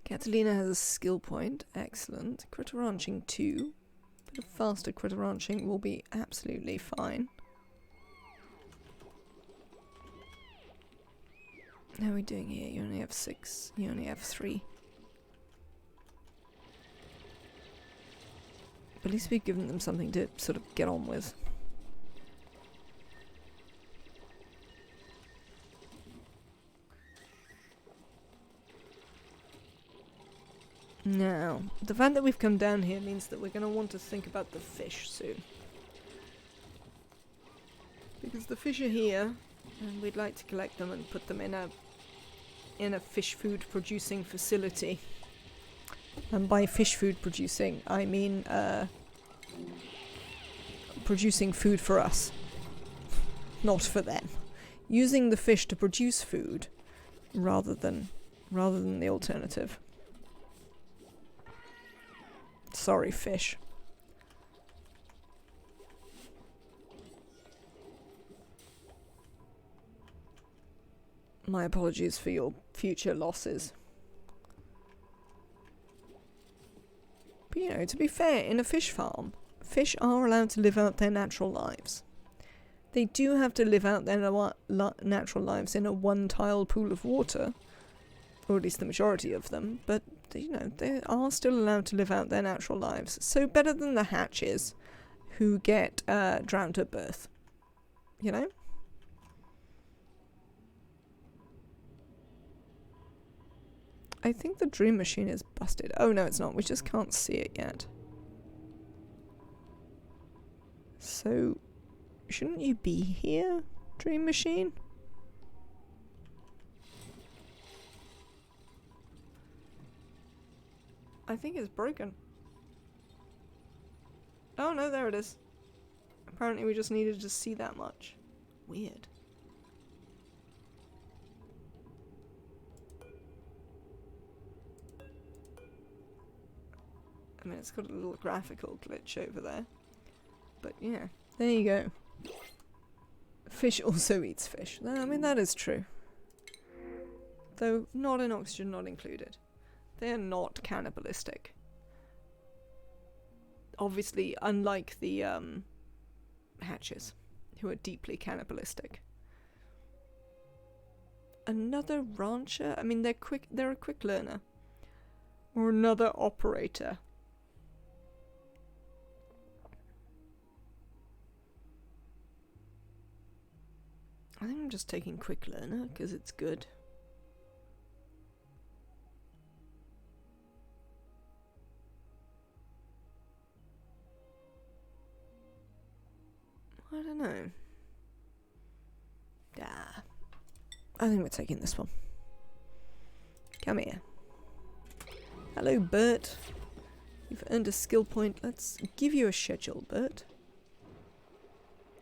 Catalina has a skill point. Excellent. Critter ranching 2. A bit of faster critter ranching will be absolutely fine. How are we doing here? You only have 6. You only have 3. But at least we've given them something to sort of get on with. Now, the fact that we've come down here means that we're going to want to think about the fish soon. Because the fish are here, and we'd like to collect them and put them in a fish food producing facility. And by fish food producing, I mean producing food for us, not for them. Using the fish to produce food rather than the alternative. Sorry, fish. My apologies for your future losses. But you know, to be fair, in a fish farm, fish are allowed to live out their natural lives. They do have to live out their natural lives in a one-tile pool of water, or at least the majority of them, but you know, they are still allowed to live out their natural lives. So better than the hatches, who get drowned at birth. You know? I think the dream machine is busted. Oh no, it's not. We just can't see it yet. So, shouldn't you be here, dream machine? I think it's broken. Oh no, there it is. Apparently we just needed to see that much. Weird. I mean, it's got a little graphical glitch over there. But yeah, there you go. Fish also eats fish. I mean, that is true. Though not in oxygen not included. They are not cannibalistic. Obviously, unlike the hatches, who are deeply cannibalistic. Another rancher? I mean, they're a quick learner. Or another operator. I think I'm just taking quick learner because it's good. I don't know. Ah, I think we're taking this one. Come here. Hello, Bert. You've earned a skill point. Let's give you a schedule, Bert.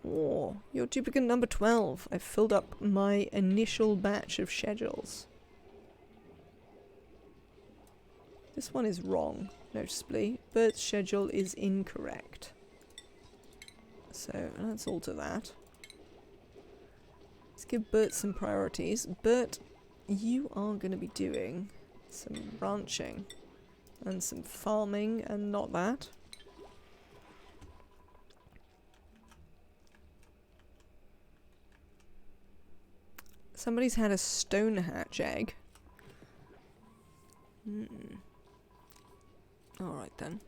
Oh, you're duplicate number 12. I've filled up my initial batch of schedules. This one is wrong, noticeably. Bert's schedule is incorrect. So let's alter that. Let's give Bert some priorities. Bert, you are going to be doing some ranching and some farming and not that. Somebody's had a stone hatch egg. Alright then.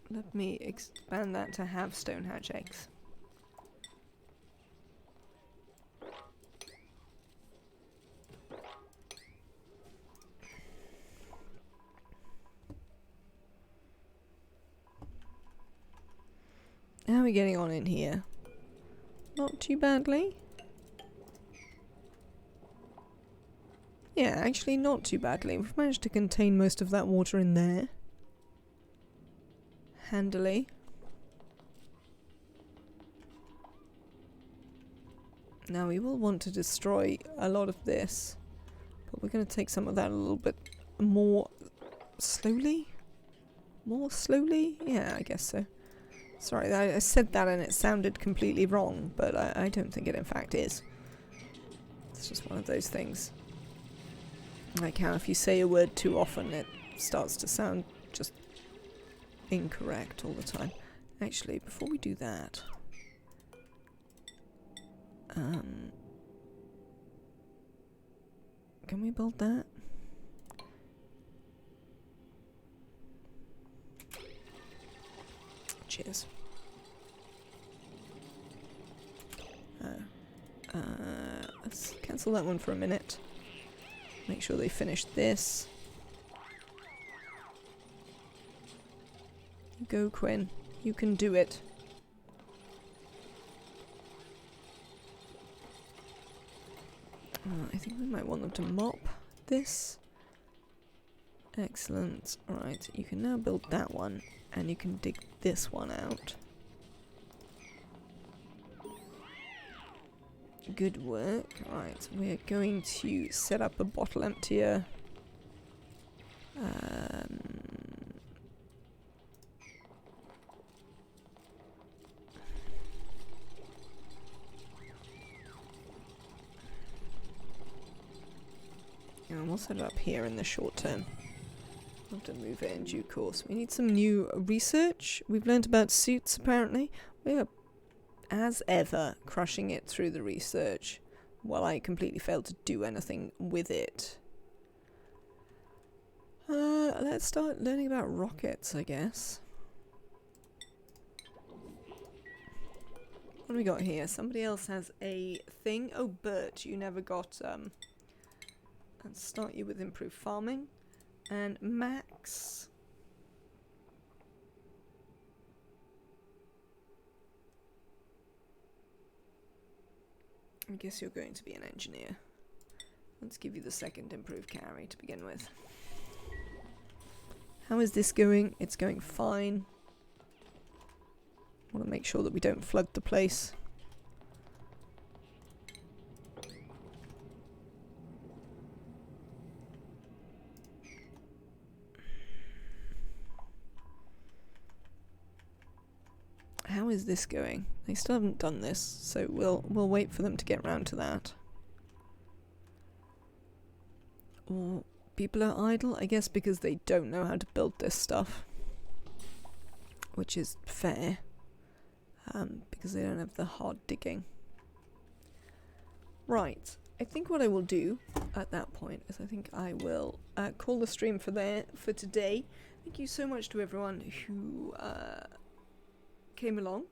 Let me expand that to have stone hatch eggs. How are we getting on in here? Not too badly. Yeah, actually not too badly. We've managed to contain most of that water in there. Handily. Now we will want to destroy a lot of this, but we're going to take some of that a little bit more slowly? More slowly? Yeah, I guess so. Sorry, I said that and it sounded completely wrong, but I don't think it in fact is. It's just one of those things. Like how if you say a word too often, it starts to sound just incorrect all the time. Actually, before we do that, can we build that? Cheers. Let's cancel that one for a minute. Make sure they finish this. Go, Quinn. You can do it. I think we might want them to mop this. Excellent. Alright, you can now build that one, and you can dig this one out. Good work. Right, we're going to set up a bottle emptier. And we'll set it up here in the short term. We'll have to move it in due course. We need some new research. We've learnt about suits, apparently. We are, as ever, crushing it through the research, while I completely failed to do anything with it. Let's start learning about rockets, I guess. What do we got here? Somebody else has a thing. Oh, Bert, you never got, let's start you with improved farming. And Max. I guess you're going to be an engineer. Let's give you the second improved carry to begin with. How is this going? It's going fine. Want to make sure that we don't flood the place. How is this going? They still haven't done this, so we'll wait for them to get round to that. Or people are idle, I guess, because they don't know how to build this stuff, which is fair, because they don't have the hard digging. Right, I think what I will do at that point is I think I will call the stream for today. Thank you so much to everyone who came along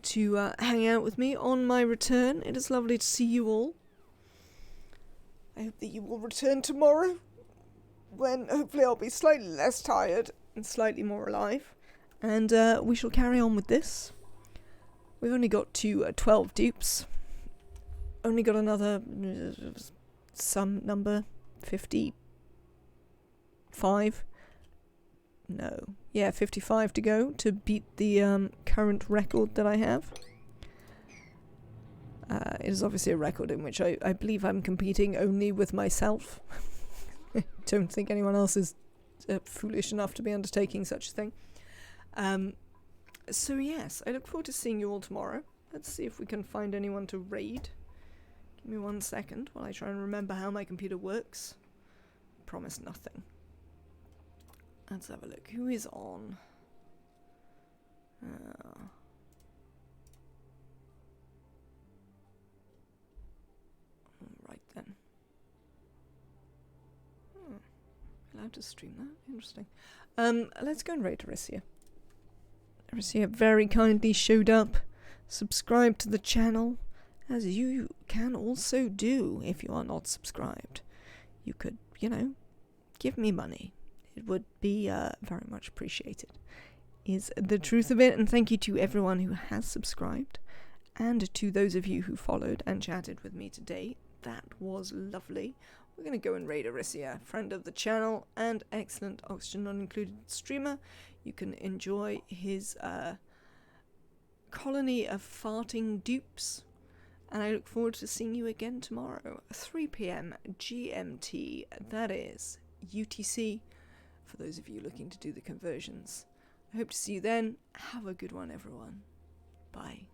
to hang out with me on my return. It is lovely to see you all. I hope that you will return tomorrow, when hopefully I'll be slightly less tired and slightly more alive, and we shall carry on with this. We've only got to 12 dupes. Only got another some number 55. No. Yeah, 55 to go to beat the current record that I have. It is obviously a record in which I believe I'm competing only with myself. I don't think anyone else is foolish enough to be undertaking such a thing. So yes, I look forward to seeing you all tomorrow. Let's see if we can find anyone to raid. Give me 1 second while I try and remember how my computer works. Promise nothing. Let's have a look. Who is on? Right then. Allowed to stream that? Interesting. Let's go and raid Arisia. Arisia very kindly showed up, subscribed to the channel, as you can also do if you are not subscribed. You could, give me money. It would be very much appreciated, is the truth of it. And thank you to everyone who has subscribed, and to those of you who followed and chatted with me today. That was lovely. We're going to go and raid Arisia, friend of the channel and excellent Oxygen Not Included streamer. You can enjoy his colony of farting dupes. And I look forward to seeing you again tomorrow, 3 PM GMT, that is UTC, for those of you looking to do the conversions. I hope to see you then. Have a good one, everyone. Bye.